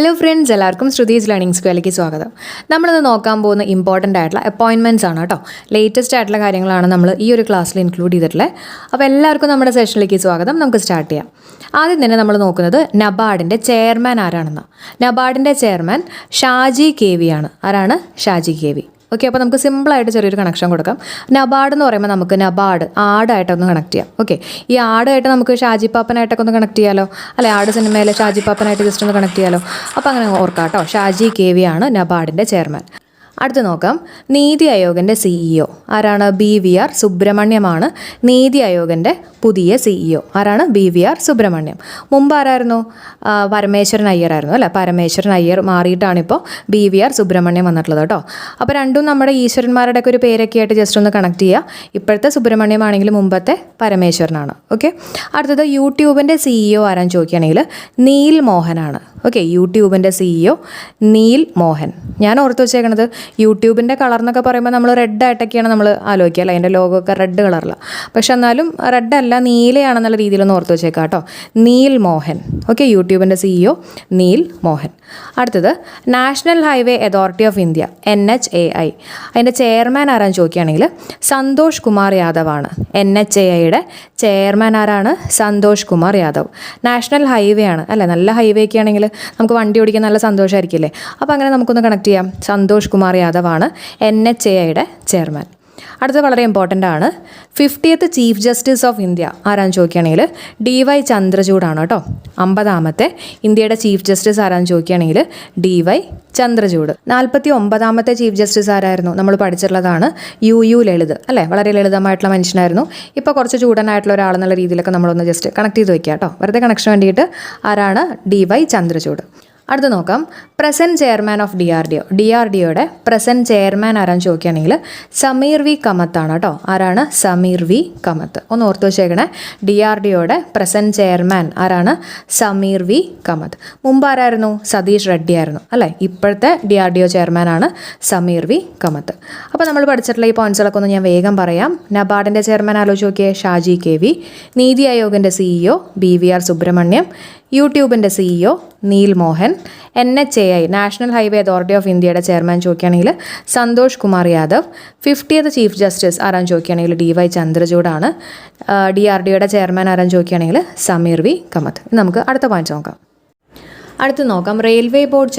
Hello friends, എല്ലാവർക്കും Shruthi's learning സ്ക്വയറിലേക്ക് സ്വാഗതം. നമ്മളിന്ന് നോക്കാൻ പോകുന്ന ഇമ്പോർട്ടൻ്റ് ആയിട്ടുള്ള അപ്പോയിൻമെൻറ്റ്സ് ആണ് കേട്ടോ. ലേറ്റസ്റ്റ് ആയിട്ടുള്ള കാര്യങ്ങളാണ് നമ്മൾ ഈ ഒരു ക്ലാസ്സിൽ ഇൻക്ലൂഡ് ചെയ്തിട്ടുള്ളത്. അപ്പോൾ എല്ലാവർക്കും നമ്മുടെ സെഷനിലേക്ക് സ്വാഗതം. നമുക്ക് സ്റ്റാർട്ട് ചെയ്യാം. ആദ്യം തന്നെ നമ്മൾ നോക്കുന്നത് നബാർഡിൻ്റെ ചെയർമാൻ ആരാണെന്ന്. നബാർഡിൻ്റെ ചെയർമാൻ ഷാജി കെ വി ആണ്. ആരാണ്? Shaji K V. ഓക്കെ, അപ്പോൾ നമുക്ക് സിമ്പിളായിട്ട് ചെറിയൊരു കണക്ഷൻ കൊടുക്കാം. നബാർഡ് എന്ന് പറയുമ്പോൾ നമുക്ക് നബാർഡ് ആടായിട്ടൊന്ന് കണക്ട് ചെയ്യാം. ഓക്കെ, ഈ ആടായിട്ട് നമുക്ക് ഷാജി പാപ്പനായിട്ടൊക്കെ ഒന്ന് കണക്ട് ചെയ്യാലോ, അല്ലെ? ആട് സിനിമയിലെ ഷാജി പാപ്പനായിട്ട് ജസ്റ്റ് ഒന്ന് കണക്ട് ചെയ്യാലോ. അപ്പോൾ അങ്ങനെ ഓർക്കാം കേട്ടോ. ഷാജി കെ വി ആണ് നബാർഡിൻ്റെ ചെയർമാൻ. അടുത്ത് നോക്കാം, നീതി ആയോഗിൻ്റെ CEO ആരാണ്? BVR സുബ്രഹ്മണ്യമാണ് നീതി ആയോഗിൻ്റെ പുതിയ CEO. ആരാണ്? BVR സുബ്രഹ്മണ്യം. മുമ്പ് ആരായിരുന്നു? പരമേശ്വരൻ അയ്യർ ആയിരുന്നു, അല്ലേ? പരമേശ്വരൻ അയ്യർ മാറിയിട്ടാണിപ്പോൾ BVR സുബ്രഹ്മണ്യം വന്നിട്ടുള്ളത് കേട്ടോ. അപ്പോൾ രണ്ടും നമ്മുടെ ഈശ്വരന്മാരുടെ ഒക്കെ ഒരു പേരൊക്കെ ആയിട്ട് ജസ്റ്റ് ഒന്ന് കണക്ട് ചെയ്യുക. ഇപ്പോഴത്തെ സുബ്രഹ്മണ്യം ആണെങ്കിൽ മുമ്പത്തെ പരമേശ്വരനാണ്. ഓക്കെ, അടുത്തത് യൂട്യൂബിൻ്റെ CEO ആരാന്ന് ചോദിക്കുകയാണെങ്കിൽ നീൽ മോഹനാണ്. ഓക്കെ, യൂട്യൂബിൻ്റെ CEO നീൽ മോഹൻ. ഞാൻ ഓർത്ത് വെച്ചേക്കണത് യൂട്യൂബിൻ്റെ കളർ എന്നൊക്കെ പറയുമ്പോൾ നമ്മൾ റെഡ് ആയിട്ടൊക്കെയാണ് നമ്മൾ ആലോചിക്കുക, അല്ലേ? അതിൻ്റെ ലോഗോ ഒക്കെ റെഡ് കളറിലാണ്. പക്ഷെ എന്നാലും റെഡ് അല്ല, നീലയാണെന്നുള്ള രീതിയിലൊന്ന് ഓർത്ത് വെച്ചേക്കാം കേട്ടോ. നീൽ മോഹൻ. ഓക്കെ, യൂട്യൂബിൻ്റെ CEO നീൽ മോഹൻ. അടുത്തത് national highway authority of India NHAI. അതിൻ്റെ ചെയർമാൻ ആരാന്ന് ചോദിക്കുകയാണെങ്കിൽ സന്തോഷ് കുമാർ യാദവ് ആണ്. NHAIയുടെ ചെയർമാൻ ആരാണ്? സന്തോഷ് കുമാർ യാദവ്. നാഷണൽ ഹൈവേ ആണ്, അല്ലേ? നല്ല ഹൈവേ ഒക്കെ ആണെങ്കിൽ നമുക്ക് വണ്ടി ഓടിക്കാൻ നല്ല സന്തോഷമായിരിക്കില്ലേ? അപ്പോൾ അങ്ങനെ നമുക്കൊന്ന് കണക്ട് ചെയ്യാം. സന്തോഷ് കുമാർ യാദവ് ആണ് NHAIയുടെ ചെയർമാൻ. അടുത്തത് വളരെ ഇമ്പോർട്ടൻ്റ് ആണ്. 50th chief justice of India ആരാന്ന് ചോദിക്കുകയാണെങ്കിൽ DY ചന്ദ്രചൂഡാണ് കേട്ടോ. 50ാമത്തെ ഇന്ത്യയുടെ ചീഫ് ജസ്റ്റിസ് ആരാന്ന് ചോദിക്കുകയാണെങ്കിൽ DY ചന്ദ്രചൂഡ്. 49ാമത്തെ ചീഫ് ജസ്റ്റിസ് ആരായിരുന്നു? നമ്മൾ പഠിച്ചിട്ടുള്ളതാണ് UU ലളിത്, അല്ലേ? വളരെ ലളിതമായിട്ടുള്ള മനുഷ്യനായിരുന്നു. ഇപ്പോൾ കുറച്ച് ചൂടനായിട്ടുള്ള ഒരാളെന്നുള്ള രീതിയിലൊക്കെ നമ്മളൊന്ന് ജസ്റ്റ് കണക്ട് ചെയ്ത് വയ്ക്കുക കേട്ടോ. വെറുതെ കണക്ഷൻ വേണ്ടിയിട്ട്. ആരാണ്? DY ചന്ദ്രചൂഡ്. അടുത്ത് നോക്കാം, പ്രസൻറ്റ് ചെയർമാൻ ഓഫ് DRDOയുടെ പ്രസൻറ്റ് ചെയർമാൻ ആരാന്ന് ചോദിക്കുകയാണെങ്കിൽ സമീർ വി കമത്താണ് കേട്ടോ. ആരാണ്? സമീർ വി കമത്ത്. ഒന്ന് ഓർത്ത് വെച്ചേക്കണേ. DRDOയുടെ പ്രസൻറ്റ് ചെയർമാൻ ആരാണ്? സമീർ വി കമത്ത്. മുമ്പ് ആരായിരുന്നു? സതീഷ് റെഡ്ഡി ആയിരുന്നു, അല്ലേ? ഇപ്പോഴത്തെ DRDO ചെയർമാനാണ് സമീർ വി കമത്ത്. അപ്പോൾ നമ്മൾ പഠിച്ചിട്ടുള്ള ഈ പോയിന്റ്സുകളൊക്കെ ഒന്ന് ഞാൻ വേഗം പറയാം. നബാർഡിൻ്റെ ചെയർമാൻ ആലോചിച്ച് നോക്കിയേ, ഷാജി കെ വി. നീതി ആയോഗിൻ്റെ CEO BVR സുബ്രഹ്മണ്യം. യൂട്യൂബിൻ്റെ CEO Neal Mohan. NHAI national highway authority of ഇന്ത്യയുടെ ചെയർമാൻ ചോദിക്കുകയാണെങ്കിൽ Santosh Kumar Yadav. 50th chief justice ആരാന്ന് ചോദിക്കുകയാണെങ്കിൽ DY ചന്ദ്രചൂഡാണ്. DRDOയുടെ ചെയർമാൻ ആരാന്ന് ചോദിക്കുകയാണെങ്കിൽ സമീർ വി കമത്ത്. നമുക്ക് അടുത്ത പോയിന്റ് നോക്കാം. അടുത്ത് നോക്കാം, railway board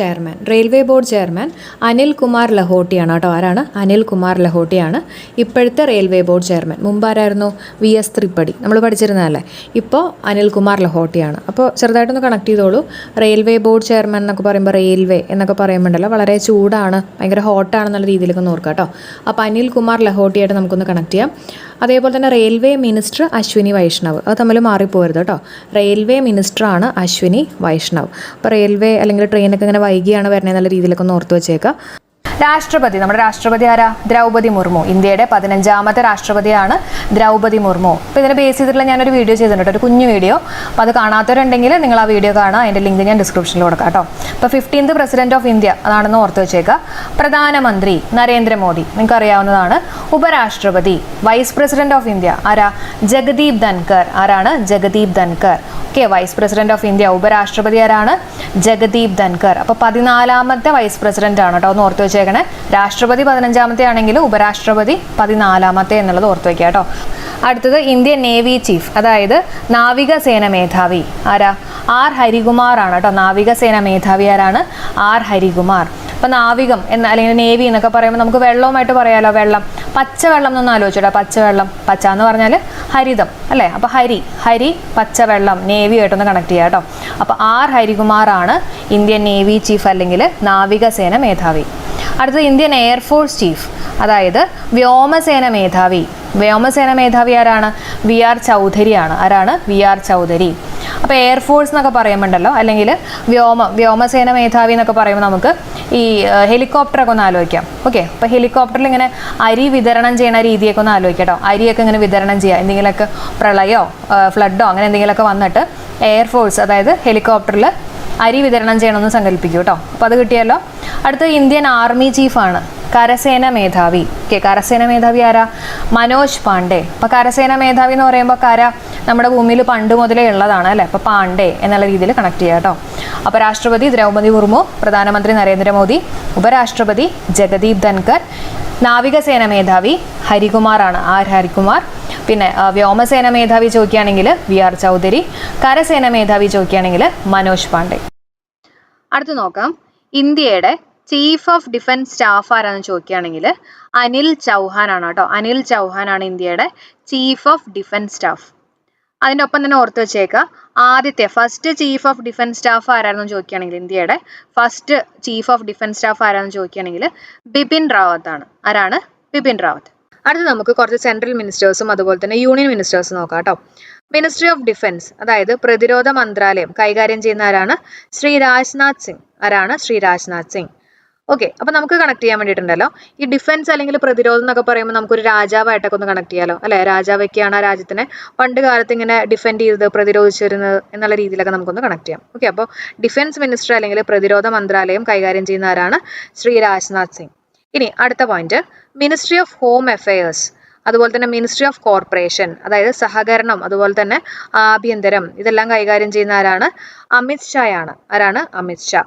chairman Anil Kumar ലഹോട്ടിയാണ് കേട്ടോ. ആരാണ്? അനിൽ കുമാർ ലഹോട്ടിയാണ് ഇപ്പോഴത്തെ റെയിൽവേ ബോർഡ് ചെയർമാൻ. മുമ്പ് ആരായിരുന്നു? VS ത്രിപടി. നമ്മൾ പഠിച്ചിരുന്നതല്ലേ? ഇപ്പോൾ അനിൽ കുമാർ ലഹോട്ടിയാണ്. അപ്പോൾ ചെറുതായിട്ടൊന്ന് കണക്ട് ചെയ്തോളൂ. റെയിൽവേ ബോർഡ് ചെയർമാൻ എന്നൊക്കെ പറയുമ്പോൾ റെയിൽവേ എന്നൊക്കെ പറയുമ്പോണ്ടല്ലോ വളരെ ചൂടാണ്, ഭയങ്കര ഹോട്ടാണെന്നുള്ള രീതിയിലൊക്കെ ഒന്ന് ഓർക്കാം കേട്ടോ. അപ്പോൾ അനിൽ കുമാർ ലഹോട്ടിയായിട്ട് നമുക്കൊന്ന് കണക്ട് ചെയ്യാം. അതേപോലെ തന്നെ റെയിൽവേ മിനിസ്റ്റർ അശ്വിനി വൈഷ്ണവ്. അത് തമ്മിൽ മാറിപ്പോരുത് കേട്ടോ. റെയിൽവേ മിനിസ്റ്ററാണ് അശ്വിനി വൈഷ്ണവ്. അപ്പോൾ റെയിൽവേ അല്ലെങ്കിൽ ട്രെയിനൊക്കെ ഇങ്ങനെ വൈകിയാണ് വരുന്നത് എന്നുള്ള രീതിയിലൊക്കെ ഒന്ന് ഓർത്ത് വെച്ചേക്കാം. രാഷ്ട്രപതി, നമ്മുടെ രാഷ്ട്രപതി ആരാ? ദ്രൗപദി മുർമു. ഇന്ത്യയുടെ 15ാമത്തെ രാഷ്ട്രപതിയാണ് ദ്രൗപദി മുർമു. അപ്പോൾ ഇതിനെ ബേസ് ചെയ്തിട്ടുള്ള ഞാനൊരു വീഡിയോ ചെയ്തിട്ടുണ്ട്, ഒരു കുഞ്ഞു വീഡിയോ. അപ്പോൾ അത് കാണാത്തവരുണ്ടെങ്കിൽ നിങ്ങൾ ആ വീഡിയോ കാണുക. അതിൻ്റെ ലിങ്ക് ഞാൻ ഡിസ്ക്രിപ്ഷനിൽ കൊടുക്കാം കേട്ടോ. അപ്പോൾ 15th പ്രസിഡന്റ് ഓഫ് ഇന്ത്യ അതാണെന്ന് ഓർത്ത് വെച്ചേക്കുക. പ്രധാനമന്ത്രി നരേന്ദ്രമോദി, നിങ്ങൾക്ക് അറിയാവുന്നതാണ്. ഉപരാഷ്ട്രപതി വൈസ് പ്രസിഡന്റ് ഓഫ് ഇന്ത്യ ആരാ? ജഗദീപ് ധൻകർ. ആരാണ്? Jagdeep Dhankhar. Okay, vice president of India. ഉപരാഷ്ട്രപതി ആരാണ്? ജഗദീപ് ധൻകർ. അപ്പോൾ 14ാമത്തെ വൈസ് പ്രസിഡന്റ് ആണ് കേട്ടോ. ഒന്ന് ഓർത്ത് വെച്ചേക്കണേ. രാഷ്ട്രപതി 15ാമത്തെ ആണെങ്കിൽ ഉപരാഷ്ട്രപതി 14ാമത്തെ എന്നുള്ളത് ഓർത്ത് വയ്ക്കുക കേട്ടോ. അടുത്തത് ഇന്ത്യൻ നേവി ചീഫ്, അതായത് നാവികസേന മേധാവി ആരാ? R ഹരികുമാർ ആണ് കേട്ടോ. നാവികസേന മേധാവി ആരാണ്? R ഹരികുമാർ. അപ്പോൾ നാവികം അല്ലെങ്കിൽ നേവി എന്നൊക്കെ പറയുമ്പോൾ നമുക്ക് വെള്ളവുമായിട്ട് പറയാലോ. വെള്ളം, പച്ചവെള്ളം എന്നൊന്ന് ആലോചിച്ചോട്ടോ. പച്ചവെള്ളം, പച്ച എന്ന് പറഞ്ഞാൽ ഹരിതം, അല്ലേ? അപ്പോൾ ഹരി പച്ചവെള്ളം, നേവിയായിട്ടൊന്ന് കണക്ട് ചെയ്യാം കേട്ടോ. അപ്പോൾ R ഹരികുമാർ ആണ് ഇന്ത്യൻ നേവി ചീഫ് അല്ലെങ്കിൽ നാവികസേന മേധാവി. അടുത്തത് ഇന്ത്യൻ എയർഫോഴ്സ് ചീഫ്, അതായത് വ്യോമസേന മേധാവി. വ്യോമസേന മേധാവി ആരാണ്? VR ചൗധരി ആണ്. ആരാണ്? VR ചൗധരി. അപ്പോൾ എയർഫോഴ്സ് എന്നൊക്കെ പറയുമ്പോണ്ടല്ലോ, അല്ലെങ്കിൽ വ്യോമസേന മേധാവി എന്നൊക്കെ പറയുമ്പോൾ നമുക്ക് ഈ ഹെലികോപ്റ്ററൊക്കെ ഒന്ന് ആലോചിക്കാം. ഓക്കെ, അപ്പോൾ ഹെലികോപ്റ്ററിൽ ഇങ്ങനെ അരി വിതരണം ചെയ്യുന്ന രീതിയൊക്കെ ഒന്ന് ആലോചിക്കാം കേട്ടോ. അരിയൊക്കെ ഇങ്ങനെ വിതരണം ചെയ്യുക, എന്തെങ്കിലുമൊക്കെ പ്രളയോ ഫ്ലഡോ അങ്ങനെ എന്തെങ്കിലുമൊക്കെ വന്നിട്ട് എയർഫോഴ്സ് അതായത് ഹെലികോപ്റ്ററിൽ അരി വിതരണം ചെയ്യണമെന്ന് സങ്കല്പിക്കൂ കേട്ടോ. അപ്പോൾ അത് കിട്ടിയല്ലോ. അടുത്ത ഇന്ത്യൻ ആർമി ചീഫാണ്. കരസേന മേധാവി. ഓക്കെ, കരസേന മേധാവി ആരാ? മനോജ് പാണ്ഡെ. അപ്പോൾ കരസേന മേധാവി എന്ന് പറയുമ്പോൾ കര നമ്മുടെ ഭൂമിയിൽ പണ്ട് മുതലേ ഉള്ളതാണ് അല്ലേ. അപ്പോൾ പാണ്ഡെ എന്നുള്ള രീതിയിൽ കണക്ട് ചെയ്യാം കേട്ടോ. അപ്പോൾ രാഷ്ട്രപതി ദ്രൗപദി മുർമു, പ്രധാനമന്ത്രി നരേന്ദ്രമോദി, ഉപരാഷ്ട്രപതി ജഗദീപ് ധൻകർ, നാവികസേന മേധാവി ഹരികുമാറാണ്. ആർ ഹരികുമാർ. പിന്നെ വ്യോമസേന മേധാവി ചോദിക്കുകയാണെങ്കിൽ VR ചൗധരി. കരസേന മേധാവി ചോദിക്കുകയാണെങ്കിൽ മനോജ് പാണ്ഡെ. അടുത്ത് നോക്കാം, ഇന്ത്യയുടെ ചീഫ് ഓഫ് ഡിഫൻസ് സ്റ്റാഫ് ആരാന്ന് ചോദിക്കുകയാണെങ്കിൽ അനിൽ ചൗഹാൻ ആണ് കേട്ടോ. അനിൽ ചൗഹാൻ ആണ് ഇന്ത്യയുടെ ചീഫ് ഓഫ് ഡിഫൻസ് സ്റ്റാഫ്. അതിൻ്റെ ഒപ്പം തന്നെ ഓർത്ത് വെച്ചേക്കുക, ആദ്യത്തെ first chief of defence staff ആരാണെന്ന് ചോദിക്കുകയാണെങ്കിൽ ഇന്ത്യയുടെ first chief of defence staff ആരാണെന്ന് ചോദിക്കുകയാണെങ്കിൽ ബിപിൻ റാവത്ത് ആണ്. ആരാണ്? ബിപിൻ റാവത്ത്. അടുത്ത് നമുക്ക് കുറച്ച് സെൻട്രൽ മിനിസ്റ്റേഴ്സും അതുപോലെ തന്നെ യൂണിയൻ മിനിസ്റ്റേഴ്സും നോക്കാം കേട്ടോ. മിനിസ്ട്രി ഓഫ് ഡിഫൻസ്, അതായത് പ്രതിരോധ മന്ത്രാലയം കൈകാര്യം ചെയ്യുന്ന ആരാണ്? ശ്രീ രാജ്നാഥ് സിംഗ്. ആരാണ്? ശ്രീ രാജ്നാഥ് സിംഗ്. ഓക്കെ, അപ്പൊ നമുക്ക് കണക്ട് ചെയ്യാൻ വേണ്ടിയിട്ടുണ്ടല്ലോ, ഈ ഡിഫൻസ് അല്ലെങ്കിൽ പ്രതിരോധം എന്നൊക്കെ പറയുമ്പോൾ നമുക്കൊരു രാജാവായിട്ടൊക്കെ ഒന്ന് കണക്ട് ചെയ്യാലോ അല്ലെ. രാജാവൊക്കെയാണ് ആ രാജ്യത്തിനെ പണ്ട് കാലത്ത് ഇങ്ങനെ ഡിഫെൻഡ് ചെയ്തത്, പ്രതിരോധിച്ചിരുന്നത് എന്നുള്ള രീതിയിലൊക്കെ നമുക്കൊന്ന് കണക്ട് ചെയ്യാം. ഓക്കെ, അപ്പോൾ ഡിഫൻസ് മിനിസ്റ്റർ അല്ലെങ്കിൽ പ്രതിരോധ മന്ത്രാലയം കൈകാര്യം ചെയ്യുന്ന ആരാണ്? ശ്രീ രാജ്നാഥ് സിംഗ്. ഇനി അടുത്ത point, ministry of home affairs, അതുപോലെ തന്നെ മിനിസ്ട്രി ഓഫ് കോർപ്പറേഷൻ, അതായത് സഹകരണം, അതുപോലെ തന്നെ ആഭ്യന്തരം, ഇതെല്ലാം കൈകാര്യം ചെയ്യുന്ന ആരാണ്? അമിത് ഷാ ആണ്. ആരാണ്? അമിത് ഷാ.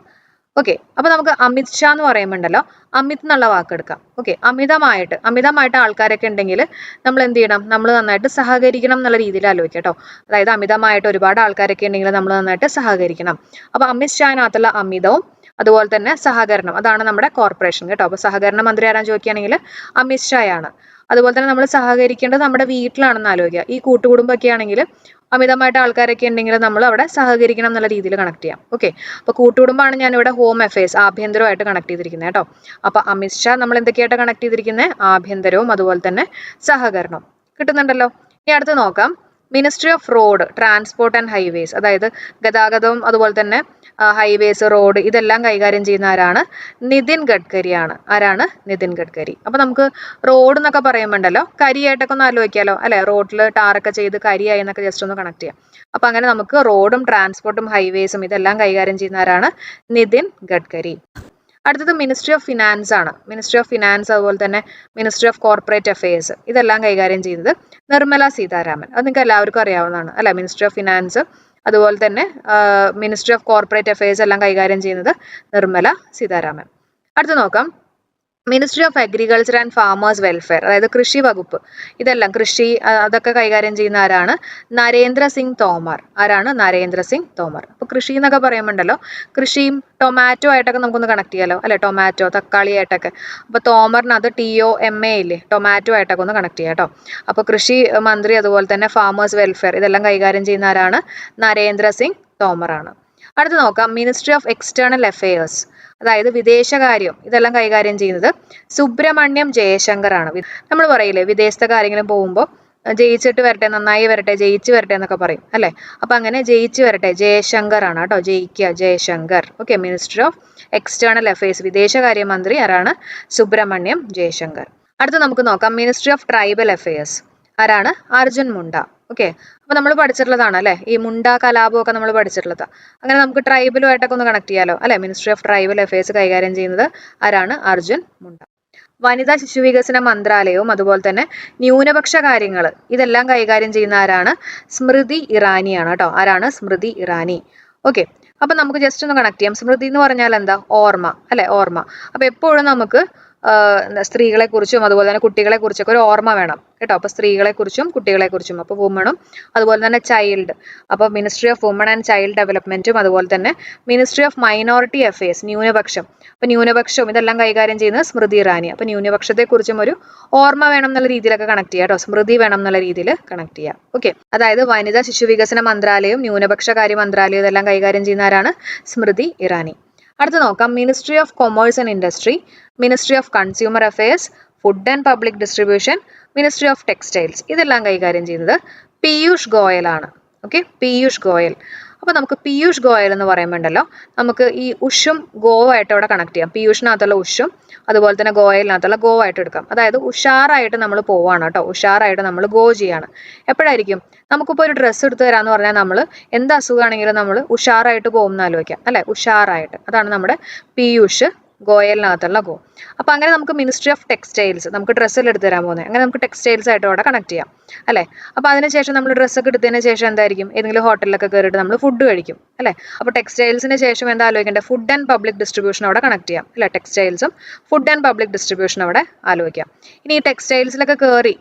ഓക്കെ, അപ്പൊ നമുക്ക് അമിത് ഷാ എന്ന് പറയുമ്പോണ്ടല്ലോ, അമിത് എന്നുള്ള വാക്കെടുക്കാം. ഓക്കെ, അമിതമായിട്ട് ആൾക്കാരൊക്കെ ഉണ്ടെങ്കിൽ നമ്മൾ എന്ത് ചെയ്യണം? നമ്മൾ നന്നായിട്ട് സഹകരിക്കണം എന്നുള്ള രീതിയിൽ ആലോചിക്കാം കേട്ടോ. അതായത് അമിതമായിട്ട് ഒരുപാട് ആൾക്കാരൊക്കെ ഉണ്ടെങ്കിൽ നമ്മൾ നന്നായിട്ട് സഹകരിക്കണം. അപ്പൊ അമിത് ഷാനകത്തുള്ള അമിതവും അതുപോലെ തന്നെ സഹകരണം, അതാണ് നമ്മുടെ കോർപ്പറേഷൻ കേട്ടോ. അപ്പൊ സഹകരണ മന്ത്രി ആരാന്ന് ചോദിക്കുകയാണെങ്കിൽ അമിത് ഷാ ആണ്. അതുപോലെ തന്നെ നമ്മൾ സഹകരിക്കേണ്ടത് നമ്മുടെ വീട്ടിലാണെന്ന് ആലോചിക്കുക. ഈ കൂട്ടുകുടുംബമൊക്കെ ആണെങ്കിൽ അമിതമായിട്ട് ആൾക്കാരൊക്കെ ഉണ്ടെങ്കിൽ നമ്മൾ അവിടെ സഹകരിക്കണം എന്നുള്ള രീതിയിൽ കണക്ട് ചെയ്യാം. ഓക്കെ, അപ്പൊ കൂട്ടുകുടുംബമാണ് ഞാൻ ഇവിടെ ഹോം അഫയേഴ്സ്, ആഭ്യന്തരമായിട്ട് കണക്ട് ചെയ്തിരിക്കുന്നത് കേട്ടോ. അപ്പൊ അമിത് ഷാ നമ്മൾ എന്തൊക്കെയായിട്ട് കണക്ട് ചെയ്തിരിക്കുന്നത്? ആഭ്യന്തരവും അതുപോലെ തന്നെ സഹകരണവും. കിട്ടുന്നുണ്ടല്ലോ. ഇനി അടുത്ത് നോക്കാം, ministry off road, transport and highways, അതായത് ഗതാഗതവും അതുപോലെ തന്നെ ഹൈവേസ്, റോഡ്, ഇതെല്ലാം കൈകാര്യം ചെയ്യുന്ന ആരാണ്? നിതിൻ ഗഡ്കരി ആണ്. ആരാണ്? നിതിൻ ഗഡ്കരി. അപ്പൊ നമുക്ക് റോഡ് എന്നൊക്കെ പറയുമ്പോണ്ടല്ലോ കരിയായിട്ടൊക്കെ ഒന്ന് ആലോചിക്കാലോ അല്ലെ. റോഡിൽ ടാറൊക്കെ ചെയ്ത് കരിയായി എന്നൊക്കെ ജസ്റ്റ് ഒന്ന് കണക്ട് ചെയ്യാം. അപ്പൊ അങ്ങനെ നമുക്ക് റോഡും ട്രാൻസ്പോർട്ടും ഹൈവേസും ഇതെല്ലാം കൈകാര്യം ചെയ്യുന്ന ആരാണ്? നിതിൻ ഗഡ്കരി. അടുത്തത് മിനിസ്ട്രി ഓഫ് ഫിനാൻസ് ആണ്. മിനിസ്ട്രി ഓഫ് ഫിനാൻസ് അതുപോലെ തന്നെ മിനിസ്ട്രി ഓഫ് കോർപ്പറേറ്റ് അഫയേഴ്സ്, ഇതെല്ലാം കൈകാര്യം ചെയ്യുന്നത് നിർമ്മല സീതാരാമൻ. അത് നിങ്ങൾക്ക് എല്ലാവർക്കും അറിയാവുന്നതാണ് അല്ലെ. മിനിസ്ട്രി ഓഫ് ഫിനാൻസ് അതുപോലെ തന്നെ മിനിസ്ട്രി ഓഫ് കോർപ്പറേറ്റ് അഫയേഴ്സ് എല്ലാം കൈകാര്യം ചെയ്യുന്നത് നിർമ്മല സീതാരാമൻ. അടുത്ത് നോക്കാം, ministry of agriculture and farmers welfare, അതായത് കൃഷി വകുപ്പ്, ഇതെല്ലാം കൃഷി അതൊക്കെ കൈകാര്യം ചെയ്യുന്ന ആരാണ്? നരേന്ദ്ര സിംഗ് തോമർ. ആരാണ്? നരേന്ദ്ര സിംഗ് തോമർ. അപ്പൊ കൃഷി എന്നൊക്കെ പറയുമ്പോണ്ടല്ലോ കൃഷിയും ടൊമാറ്റോ ആയിട്ടൊക്കെ നമുക്കൊന്ന് കണക്ട് ചെയ്യാലോ അല്ലെ. ടൊമാറ്റോ, തക്കാളി ആയിട്ടൊക്കെ. അപ്പൊ തോമറിനകത്ത് TOMA ഇല്ലേ, ടൊമാറ്റോ ആയിട്ടൊക്കെ ഒന്ന് കണക്ട് ചെയ്യാം കേട്ടോ. അപ്പൊ കൃഷി മന്ത്രി അതുപോലെ തന്നെ ഫാമേഴ്സ് വെൽഫെയർ ഇതെല്ലാം കൈകാര്യം ചെയ്യുന്ന ആരാണ്? നരേന്ദ്ര സിംഗ് തോമർ ആണ്. അടുത്ത് നോക്കാം, മിനിസ്ട്രി ഓഫ് എക്സ്റ്റേണൽ അഫയേഴ്സ്, അതായത് വിദേശകാര്യം, ഇതെല്ലാം കൈകാര്യം ചെയ്യുന്നത് സുബ്രഹ്മണ്യം ജയശങ്കർ ആണ്. നമ്മൾ പറയില്ലേ വിദേശത്തെ കാര്യങ്ങളും പോകുമ്പോൾ ജയിച്ചിട്ട് വരട്ടെ, നന്നായി വരട്ടെ, ജയിച്ചു വരട്ടെ എന്നൊക്കെ പറയും അല്ലെ. അപ്പൊ അങ്ങനെ ജയിച്ചു വരട്ടെ, ജയശങ്കർ ആണ് കേട്ടോ. ജയിക്കുക, Jaishankar. Okay, ministry of external affairs, വിദേശകാര്യ മന്ത്രി ആരാണ്? സുബ്രഹ്മണ്യം ജയശങ്കർ. അടുത്ത് നമുക്ക് നോക്കാം, മിനിസ്ട്രി ഓഫ് ട്രൈബൽ അഫയേഴ്സ്, ആരാണ്? അർജുൻ മുണ്ട. ഓക്കെ, അപ്പൊ നമ്മൾ പഠിച്ചിട്ടുള്ളതാണ് അല്ലെ, ഈ മുണ്ട കലാപം ഒക്കെ നമ്മൾ പഠിച്ചിട്ടുള്ളതാണ്. അങ്ങനെ നമുക്ക് ട്രൈബലുമായിട്ടൊക്കെ ഒന്ന് കണക്ട് ചെയ്യാലോ അല്ലെ. മിനിസ്ട്രി ഓഫ് ട്രൈബൽ അഫയേഴ്സ് കൈകാര്യം ചെയ്യുന്നത് ആരാണ്? അർജുൻ മുണ്ട. വനിതാ ശിശുവികസന മന്ത്രാലയവും അതുപോലെ തന്നെ ന്യൂനപക്ഷ കാര്യങ്ങൾ ഇതെല്ലാം കൈകാര്യം ചെയ്യുന്ന ആരാണ്? സ്മൃതി ഇറാനിയാണ് കേട്ടോ. ആരാണ്? സ്മൃതി ഇറാനി. ഓക്കെ, അപ്പൊ നമുക്ക് ജസ്റ്റ് ഒന്ന് കണക്ട് ചെയ്യാം. സ്മൃതി എന്ന് പറഞ്ഞാൽ എന്താ? ഓർമ്മ അല്ലെ, ഓർമ്മ. അപ്പൊ എപ്പോഴും നമുക്ക് സ്ത്രീകളെ കുറിച്ചും അതുപോലെ തന്നെ കുട്ടികളെ കുറിച്ചൊക്കെ ഒരു ഓർമ്മ വേണം കേട്ടോ. അപ്പൊ സ്ത്രീകളെ കുറിച്ചും കുട്ടികളെ കുറിച്ചും, അപ്പൊ വുമണും അതുപോലെ തന്നെ ചൈൽഡ്, അപ്പൊ ministry of woman and child ഡെവലപ്മെന്റും അതുപോലെ തന്നെ മിനിസ്ട്രി ഓഫ് മൈനോറിറ്റി അഫയേഴ്സ്, ന്യൂനപക്ഷം, അപ്പൊ ന്യൂനപക്ഷവും ഇതെല്ലാം കൈകാര്യം ചെയ്യുന്നത് സ്മൃതി ഇറാനി. അപ്പൊ ന്യൂനപക്ഷത്തെ കുറിച്ചും ഒരു ഓർമ്മ വേണം എന്നുള്ള രീതിയിലൊക്കെ കണക്ട് ചെയ്യാം കേട്ടോ. സ്മൃതി വേണം എന്നുള്ള രീതിയിൽ കണക്ട് ചെയ്യാം. ഓക്കെ, അതായത് വനിതാ ശിശു വികസന മന്ത്രാലയവും ന്യൂനപക്ഷ കാര്യ മന്ത്രാലയവും ഇതെല്ലാം കൈകാര്യം ചെയ്യുന്ന ആരാണ്? സ്മൃതി ഇറാനി. അടുത്ത് നോക്കാം, ministry of commerce and industry, ministry of consumer affairs, food and public distribution, ministry of textiles, ഇതെല്ലാം കൈകാര്യം ചെയ്യുന്നത് പീയൂഷ് ഗോയൽ ആണ്. ഓക്കെ, പീയൂഷ് ഗോയൽ. അപ്പൊ നമുക്ക് പീയൂഷ് ഗോയൽ എന്ന് പറയുമ്പോണ്ടല്ലോ നമുക്ക് ഈ ഉഷും ഗോവായിട്ട് അവിടെ കണക്ട് ചെയ്യാം. പീയൂഷിനകത്തുള്ള ഉഷും അതുപോലെ തന്നെ ഗോയലിനകത്തുള്ള ഗോ ആയിട്ട് എടുക്കാം. അതായത് ഉഷാറായിട്ട് നമ്മൾ പോവാണ് കേട്ടോ. ഉഷാറായിട്ട് നമ്മൾ ഗോ ചെയ്യാണ്. എപ്പോഴായിരിക്കും? നമുക്കിപ്പോൾ ഒരു ഡ്രസ്സ് എടുത്ത് തരാന്ന് പറഞ്ഞാൽ നമ്മൾ എന്ത് അസുഖമാണെങ്കിലും നമ്മൾ ഉഷാറായിട്ട് പോകും എന്ന് ആലോചിക്കാം അല്ലെ. ഉഷാറായിട്ട്, അതാണ് നമ്മുടെ പീയൂഷ് ഗോയലിനകത്തുള്ള ഗോ. അപ്പോൾ അങ്ങനെ നമുക്ക് മിനിസ്ട്രി ഓഫ് ടെക്സ്റ്റൈൽസ്, നമുക്ക് ഡ്രസ്സെല്ലാം എടുത്ത് തരാൻ പോകുന്നത്, അങ്ങനെ നമുക്ക് ടെക്സ്റ്റൈൽസ് ആയിട്ട് അവിടെ കണക്ട് ചെയ്യാം അല്ലേ. അപ്പോൾ അതിനുശേഷം നമ്മൾ ഡ്രസ്സൊക്കെ എടുത്തതിന് ശേഷം എന്തായിരിക്കും, ഏതെങ്കിലും ഹോട്ടലിലൊക്കെ കയറിയിട്ട് നമ്മൾ ഫുഡ് കഴിക്കും അല്ലേ. അപ്പോൾ ടെക്സ്റ്റൈൽസിന് ശേഷം എന്താ ആലോചിക്കേണ്ടത്, ഫുഡ് ആൻഡ് പബ്ലിക് ഡിസ്ട്രിബ്യൂഷൻ അവിടെ കണക്ട് ചെയ്യാം അല്ലേ. ടെക്സ്റ്റൈൽസും ഫുഡ് ആൻഡ് പബ്ലിക് ഡിസ്ട്രിബ്യൂഷൻ അവിടെ ആലോചിക്കാം. ഇനി ഈ ടെക്സ്റ്റൈൽസിലൊക്കെ കയറി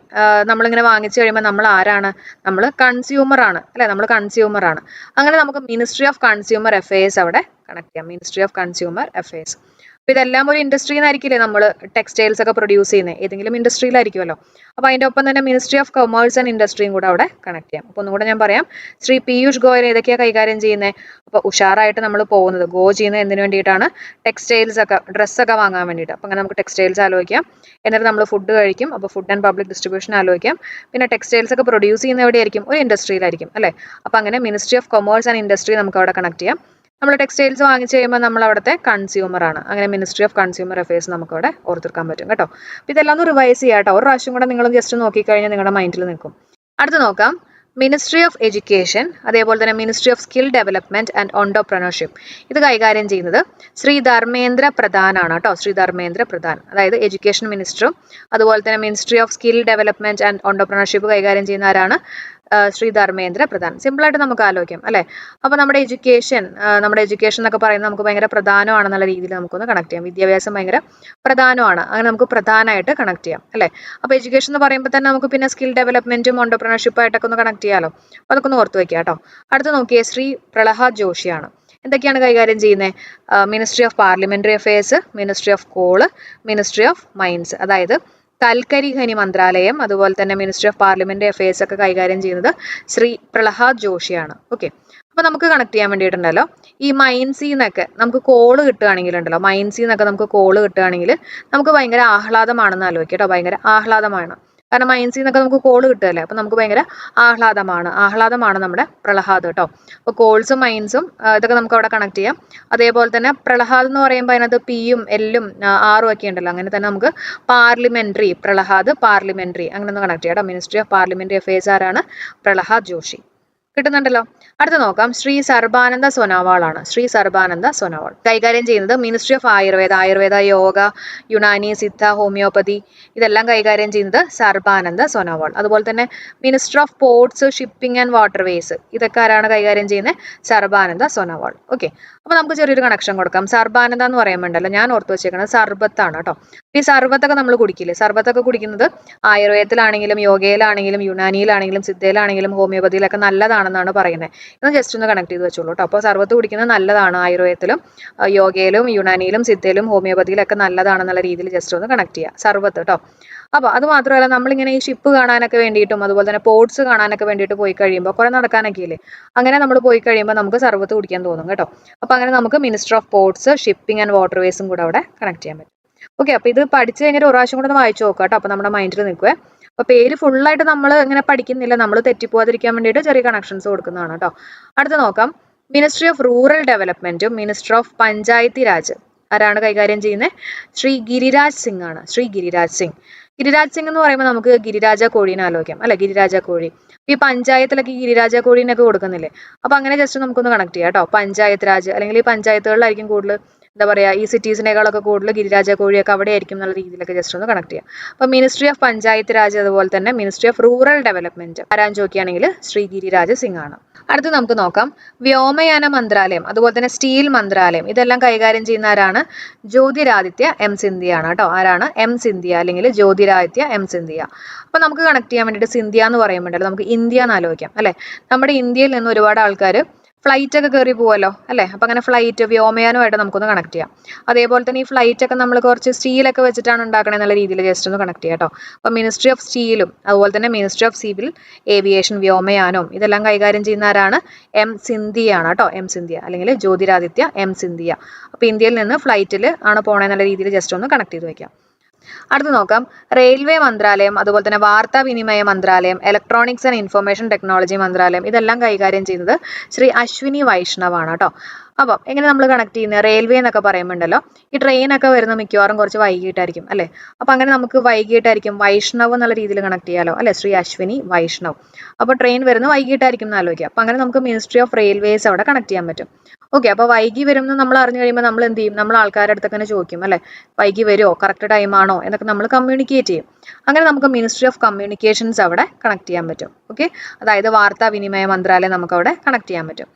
നമ്മളിങ്ങനെ വാങ്ങിച്ചു കഴിയുമ്പോൾ നമ്മൾ ആരാണ്, നമ്മൾ കൺസ്യൂമർ ആണ് അല്ലേ, നമ്മൾ കൺസ്യൂമർ ആണ്. അങ്ങനെ നമുക്ക് മിനിസ്ട്രി ഓഫ് കൺസ്യൂമർ അഫയേഴ്സ് അവിടെ കണക്ട് ചെയ്യാം, മിനിസ്ട്രി ഓഫ് കൺസ്യൂമർ അഫയേഴ്സ്. അപ്പോൾ ഇതെല്ലാം ഒരു ഇൻഡസ്ട്രിയിൽ നിന്നായിരിക്കില്ലേ നമ്മൾ ടെക്സ്റ്റൈൽസ് ഒക്കെ പ്രൊഡ്യൂസ് ചെയ്യുന്നത്, ഏതെങ്കിലും ഇൻഡസ്ട്രിയിലായിരിക്കുമല്ലോ. അപ്പോൾ അതിൻ്റെ ഒപ്പം തന്നെ മിനിസ്ട്രി ഓഫ് കൊമേഴ്സ് ആൻഡ് ഇൻഡസ്ട്രിയും കൂടെ അവിടെ കണക്ട് ചെയ്യാം. അപ്പോൾ ഒന്നുകൂടെ ഞാൻ പറയാം, ശ്രീ പീയൂഷ് ഗോയൽ ഏതൊക്കെയാണ് കൈകാര്യം ചെയ്യുന്നത്. അപ്പോൾ ഉഷാറായിട്ട് നമ്മൾ പോകുന്നത് ഗോ ചെയ്യുന്നത് എന്തിനു വേണ്ടിയിട്ടാണ്, ടെക്സ്റ്റൈൽസ് ഒക്കെ ഡ്രസ്സൊക്കെ വാങ്ങാൻ വേണ്ടിയിട്ട്. അപ്പോൾ അങ്ങനെ നമുക്ക് ടെക്സ്റ്റൈൽസ് ആലോചിക്കാം. എന്നിട്ട് നമ്മൾ ഫുഡ് കഴിക്കും, അപ്പോൾ ഫുഡ് ആൻഡ് പബ്ലിക് ഡിസ്ട്രിബ്യൂഷൻ ആലോചിക്കാം. പിന്നെ ടെക്സ്റ്റൈൽസ് ഒക്കെ പ്രൊഡ്യൂസ് ചെയ്യുന്ന എവിടെയായിരിക്കും, ഒരു ഇൻഡസ്ട്രിയിലായിരിക്കും അല്ലേ. അപ്പോൾ അങ്ങനെ ministry of commerce and industry നമുക്ക് അവിടെ കണക്ട് ചെയ്യാം. നമ്മൾ ടെക്സ്റ്റൈൽസ് വാങ്ങിച്ച് കഴിയുമ്പോൾ നമ്മൾ അവിടുത്തെ കൺസ്യൂമർ ആണ്, അങ്ങനെ മിനിസ്ട്രി ഓഫ് കൺസ്യൂമർ അഫയേഴ്സ് നമുക്ക് അവിടെ ഓർത്തെടുക്കാൻ പറ്റും കേട്ടോ. അപ്പോൾ ഇതെല്ലാം ഒന്ന് റിവൈസ് ചെയ്യാം കേട്ടോ, ഒരു പ്രാവശ്യം കൂടെ നിങ്ങൾ ജസ്റ്റ് നോക്കിക്കഴിഞ്ഞാൽ നിങ്ങളുടെ മൈൻഡിൽ നിൽക്കും. അടുത്ത് നോക്കാം, മിനിസ്ട്രി ഓഫ് എഡ്യൂക്കേഷൻ, അതേപോലെ തന്നെ ministry of skill development and entrepreneurship. ഇത് കൈകാര്യം ചെയ്യുന്നത് ശ്രീ ധർമ്മേന്ദ്ര പ്രധാൻ ആണ് കേട്ടോ, ശ്രീ ധർമ്മേന്ദ്ര പ്രധാൻ. അതായത് എഡ്യൂക്കേഷൻ മിനിസ്റ്ററും അതുപോലെ തന്നെ ministry of skill development and entrepreneurship കൈകാര്യം ചെയ്യുന്ന ആരാണ്, ശ്രീ ധർമ്മേന്ദ്ര പ്രധാൻ. സിമ്പിളായിട്ട് നമുക്ക് ആലോചിക്കാം അല്ലേ. അപ്പോൾ നമ്മുടെ എഡ്യൂക്കേഷൻ എന്നൊക്കെ പറയുന്നത് നമുക്ക് ഭയങ്കര പ്രധാനമാണെന്നുള്ള രീതിയിൽ നമുക്കൊന്ന് കണക്ട് ചെയ്യാം. വിദ്യാഭ്യാസം ഭയങ്കര പ്രധാനമാണ്, അങ്ങനെ നമുക്ക് പ്രധാനമായിട്ട് കണക്ട് ചെയ്യാം അല്ലേ. അപ്പോൾ എഡ്യൂക്കേഷൻ എന്ന് പറയുമ്പോൾ തന്നെ നമുക്ക് പിന്നെ സ്കിൽ ഡെവലപ്മെന്റും ഓൺടർപ്രണർഷിപ്പായിട്ടൊക്കെ ഒന്ന് കണക്ട് ചെയ്യാമല്ലോ. അപ്പോൾ അതൊക്കെ ഒന്ന് ഓർത്ത് വയ്ക്കുക കേട്ടോ. അടുത്ത് നോക്കിയേ, ശ്രീ പ്രഹ്ലാദ് ജോഷിയാണ്. എന്തൊക്കെയാണ് കൈകാര്യം ചെയ്യുന്നത്, ministry of parliamentary affairs, ministry of coal, ministry of mines, അതായത് കൽക്കരി ഖനി മന്ത്രാലയം, അതുപോലെ തന്നെ മിനിസ്ട്രി ഓഫ് പാർലമെന്ററി അഫയേഴ്സ് ഒക്കെ കൈകാര്യം ചെയ്യുന്നത് ശ്രീ പ്രഹ്ലാദ് ജോഷിയാണ്. ഓക്കെ, അപ്പോൾ നമുക്ക് കണക്ട് ചെയ്യാൻ വേണ്ടിയിട്ടുണ്ടല്ലോ, ഈ മൈൻസിൽ നിന്നൊക്കെ നമുക്ക് കോള് കിട്ടുകയാണെങ്കിലുണ്ടല്ലോ, മൈൻസിൽ നിന്നൊക്കെ നമുക്ക് കോള് കിട്ടുകയാണെങ്കിൽ നമുക്ക് ഭയങ്കര ആഹ്ലാദമാണെന്ന് ആലോചിക്കുക കേട്ടോ, ഭയങ്കര ആഹ്ലാദമാണ്. കാരണം മൈൻസിൽ നിന്നൊക്കെ നമുക്ക് കോള് കിട്ടുമല്ലേ, അപ്പോൾ നമുക്ക് ഭയങ്കര ആഹ്ലാദമാണ് നമ്മുടെ പ്രഹ്ലാദ് കേട്ടോ. അപ്പോൾ കോൾസും മൈൻസും ഇതൊക്കെ നമുക്ക് അവിടെ കണക്ട് ചെയ്യാം. അതേപോലെ തന്നെ പ്രഹ്ലാദ് എന്ന് പറയുമ്പോൾ അതിനകത്ത് പിയും എല്ലും ആറും ഒക്കെ ഉണ്ടല്ലോ, അങ്ങനെ തന്നെ നമുക്ക് പാർലമെന്ററി, പ്രഹ്ലാദ് പാർലമെന്ററി അങ്ങനെ ഒന്ന് കണക്ട് ചെയ്യാം കേട്ടോ. മിനിസ്ട്രി ഓഫ് പാർലമെന്ററി അഫയേഴ്സ് ആരാണ്, പ്രഹ്ലാദ് ജോഷി. കിട്ടുന്നുണ്ടല്ലോ. അടുത്ത് നോക്കാം, ശ്രീ സർബാനന്ദ സോനോവാൾ ആണ്. ശ്രീ സർബാനന്ദ സോനോവാൾ കൈകാര്യം ചെയ്യുന്നത് ministry of Ayurveda, yoga, Unani, Siddha, homeopathy, ഇതെല്ലാം കൈകാര്യം ചെയ്യുന്നത് സർബാനന്ദ സോനോവാൾ. അതുപോലെ തന്നെ minister of ports, shipping and waterways, ഇതൊക്കെ ആരാണ് കൈകാര്യം ചെയ്യുന്നത്, സർബാനന്ദ സോനോവാൾ. ഓക്കെ, അപ്പോൾ നമുക്ക് ചെറിയൊരു കണക്ഷൻ കൊടുക്കാം. സർബാനന്ദ എന്ന് പറയുമ്പോണ്ടല്ലോ, ഞാൻ ഓർത്ത് വെച്ചേക്കുന്നത് സർബത്താണ് കേട്ടോ. ഈ സർബത്തൊക്കെ നമ്മൾ കുടിക്കില്ലേ, സർബത്തൊക്കെ കുടിക്കുന്നത് ആയുർവേദത്തിലാണെങ്കിലും യോഗയിലാണെങ്കിലും യുനാനിയിലാണെങ്കിലും സിദ്ധയിലാണെങ്കിലും ഹോമിയോപ്പതിയിലൊക്കെ നല്ലതാണെന്നാണ് പറയുന്നത്. ഇത് ജസ്റ്റ് ഒന്ന് കണക്ട് ചെയ്ത് വെച്ചോളൂ കേട്ടോ. അപ്പോൾ സർബത്ത് കുടിക്കുന്നത് നല്ലതാണ്, ആയുർവേദത്തിലും യോഗയിലും യുനാനിയിലും സിദ്ധയിലും ഹോമിയോപ്പതിയിലൊക്കെ നല്ലതാണെന്നുള്ള രീതിയിൽ ജസ്റ്റ് ഒന്ന് കണക്ട് ചെയ്യുക, സർബത്ത് കേട്ടോ. അപ്പോൾ അത് മാത്രമല്ല, നമ്മളിങ്ങനെ ഈ ഷിപ്പ് കാണാനൊക്കെ വേണ്ടിയിട്ടും അതുപോലെ തന്നെ പോർട്സ് കാണാനൊക്കെ വേണ്ടിയിട്ട് പോയി കഴിയുമ്പോൾ കുറേ നടക്കാനൊക്കെ ഇല്ലേ, അങ്ങനെ നമ്മൾ പോയി കഴിയുമ്പോൾ നമുക്ക് സർബത്ത് കുടിക്കാൻ തോന്നും കേട്ടോ. അപ്പോൾ അങ്ങനെ നമുക്ക് minister of ports, shipping and വാട്ടർവേസും കൂടെ അവിടെ കണക്ട് ചെയ്യാൻ പറ്റും. ഓക്കെ, അപ്പോൾ ഇത് പഠിച്ചു കഴിഞ്ഞിട്ട് ഒരു പ്രാവശ്യം കൂടെ ഒന്ന് വായിച്ചു നോക്കാം കേട്ടോ. അപ്പോൾ നമ്മുടെ മൈൻഡിൽ നിൽക്കുവേ. അപ്പോൾ പേര് ഫുള്ളായിട്ട് നമ്മൾ ഇങ്ങനെ പഠിക്കുന്നില്ല, നമ്മൾ തെറ്റിപ്പോവാതിരിക്കാൻ വേണ്ടിയിട്ട് ചെറിയ കണക്ഷൻസ് കൊടുക്കുന്നതാണ് കേട്ടോ. അടുത്ത് നോക്കാം, മിനിസ്ട്രി ഓഫ് റൂറൽ ഡെവലപ്മെന്റും മിനിസ്റ്റർ ഓഫ് പഞ്ചായത്തി രാജ് ആരാണ് കൈകാര്യം ചെയ്യുന്നത്, ശ്രീ ഗിരിരാജ് സിംഗ് ആണ്. ശ്രീ ഗിരിരാജ് സിംഗ്. ഗിരിരാജ് സിംഗ് എന്ന് പറയുമ്പോൾ നമുക്ക് ഗിരിരാജ കോഴീനെ ആലോചിക്കാം അല്ലെ, ഗിരിരാജ കോഴി. ഈ പഞ്ചായത്തിലൊക്കെ ഗിരിരാജ കോഴീനൊക്കെ കൊടുക്കുന്നില്ലേ, അപ്പോൾ അങ്ങനെ ജസ്റ്റ് നമുക്കൊന്ന് കണക്ട് ചെയ്യാം കേട്ടോ. പഞ്ചായത്ത് രാജ്, അല്ലെങ്കിൽ ഈ പഞ്ചായത്തുകളിലായിരിക്കും കൂടുതൽ എന്താ പറയുക, ഈ സിറ്റീസിനേക്കാളൊക്കെ കൂടുതൽ ഗിരിരാജ കോഴിയൊക്കെ അവിടെ ആയിരിക്കും എന്നുള്ള രീതിയിലൊക്കെ ജസ്റ്റ് ഒന്ന് കണക്ട് ചെയ്യാം. അപ്പോൾ മിനിസ്ട്രി ഓഫ് പഞ്ചായത്ത് രാജ്, അതുപോലെ തന്നെ മിനിസ്ട്രി ഓഫ് റൂറൽ ഡെവലപ്മെന്റ് ആരാൻ ചോദിക്കുകയാണെങ്കിൽ ശ്രീ ഗിരിരാജ് സിംഗ് ആണ്. അടുത്ത് നമുക്ക് നോക്കാം, വ്യോമയാന മന്ത്രാലയം, അതുപോലെ തന്നെ സ്റ്റീൽ മന്ത്രാലയം, ഇതെല്ലാം കൈകാര്യം ചെയ്യുന്ന ആരാണ്, ജ്യോതിരാദിത്യ എം സിന്ധ്യ ആണ് കേട്ടോ. ആരാണ്, എം സിന്ധ്യ അല്ലെങ്കിൽ ജ്യോതിരാദിത്യ എം സിന്ധ്യ. അപ്പോൾ നമുക്ക് കണക്ട് ചെയ്യാൻ വേണ്ടിയിട്ട് സിന്ധ്യ എന്ന് പറയുമ്പോഴല്ലോ നമുക്ക് ഇന്ത്യ എന്ന് ആലോചിക്കാം അല്ലേ. നമ്മുടെ ഇന്ത്യയിൽ നിന്ന് ഒരുപാട് ആൾക്കാർ ഫ്ലൈറ്റ് ഒക്കെ കയറി പോവല്ലോ അല്ലേ. അപ്പോൾ അങ്ങനെ ഫ്ലൈറ്റ് വ്യോമയാനമായിട്ട് നമുക്കൊന്ന് കണക്ട് ചെയ്യാം. അതേപോലെ തന്നെ ഈ ഫ്ലൈറ്റ് ഒക്കെ നമ്മൾ കുറച്ച് സ്റ്റീലൊക്കെ വെച്ചിട്ടാണ് ഉണ്ടാക്കണത് എന്നുള്ള രീതിയിൽ ജസ്റ്റ് ഒന്ന് കണക്ട് ചെയ്യാം കേട്ടോ. അപ്പോൾ മിനിസ്ട്രി ഓഫ് സ്റ്റീലും അതുപോലെ തന്നെ മിനിസ്ട്രി ഓഫ് സിവിൽ ഏവിയേഷൻ, വ്യോമയാനവും ഇതെല്ലാം കൈകാര്യം ചെയ്യുന്ന ആരാണ്, എം സിന്ധ്യ ആണ് കേട്ടോ. എം സിന്ധ്യ അല്ലെങ്കിൽ ജ്യോതിരാദിത്യ എം സിന്ധ്യ. അപ്പോൾ ഇന്ത്യയിൽ നിന്ന് ഫ്ലൈറ്റിൽ ആണ് പോകണമെന്നുള്ള രീതിയിൽ ജസ്റ്റ് ഒന്ന് കണക്ട് ചെയ്ത് വയ്ക്കാം. അടുത്ത് നോക്കാം, റെയിൽവേ മന്ത്രാലയം, അതുപോലെ തന്നെ വാർത്താവിനിമയ മന്ത്രാലയം, ഇലക്ട്രോണിക്സ് ആൻഡ് ഇൻഫർമേഷൻ ടെക്നോളജി മന്ത്രാലയം, ഇതെല്ലാം കൈകാര്യം ചെയ്യുന്നത് ശ്രീ അശ്വിനി വൈഷ്ണവ് ആണ് കേട്ടോ. അപ്പം എങ്ങനെ നമ്മൾ കണക്ട് ചെയ്യുന്നത്, റെയിൽവേ എന്നൊക്കെ പറയുമ്പോണ്ടല്ലോ ഈ ട്രെയിനൊക്കെ വരുന്ന മിക്കവാറും കുറച്ച് വൈകിട്ടായിരിക്കും അല്ലേ. അപ്പം അങ്ങനെ നമുക്ക് വൈകിട്ടായിരിക്കും വൈഷ്ണവ് എന്നുള്ള രീതിയിൽ കണക്ട് ചെയ്യാലോ അല്ലെ, ശ്രീ അശ്വിനി വൈഷ്ണവ്. അപ്പോൾ ട്രെയിൻ വരുന്നത് വൈകിട്ടായിരിക്കും എന്ന് ആലോചിക്കുക. അപ്പം അങ്ങനെ നമുക്ക് മിനിസ്ട്രി ഓഫ് റെയിൽവേസ് അവിടെ കണക്ട് ചെയ്യാൻ പറ്റും. ഓക്കെ, അപ്പോൾ വൈകി വരും എന്ന് നമ്മൾ അറിഞ്ഞു കഴിയുമ്പോൾ നമ്മൾ എന്ത് ചെയ്യും? നമ്മൾ ആൾക്കാരുടെ അടുത്തൊക്കെ തന്നെ ചോദിക്കും അല്ലേ, വൈകി വരുമോ, കറക്റ്റ് ടൈം ആണോ എന്നൊക്കെ നമ്മൾ കമ്മ്യൂണിക്കേറ്റ് ചെയ്യും. അങ്ങനെ നമുക്ക് മിനിസ്ട്രി ഓഫ് കമ്മ്യൂണിക്കേഷൻസ് അവിടെ കണക്ട് ചെയ്യാൻ പറ്റും. ഓക്കെ, അതായത് വാർത്താവിനിമയ മന്ത്രാലയം നമുക്ക് അവിടെ കണക്ട് ചെയ്യാൻ പറ്റും.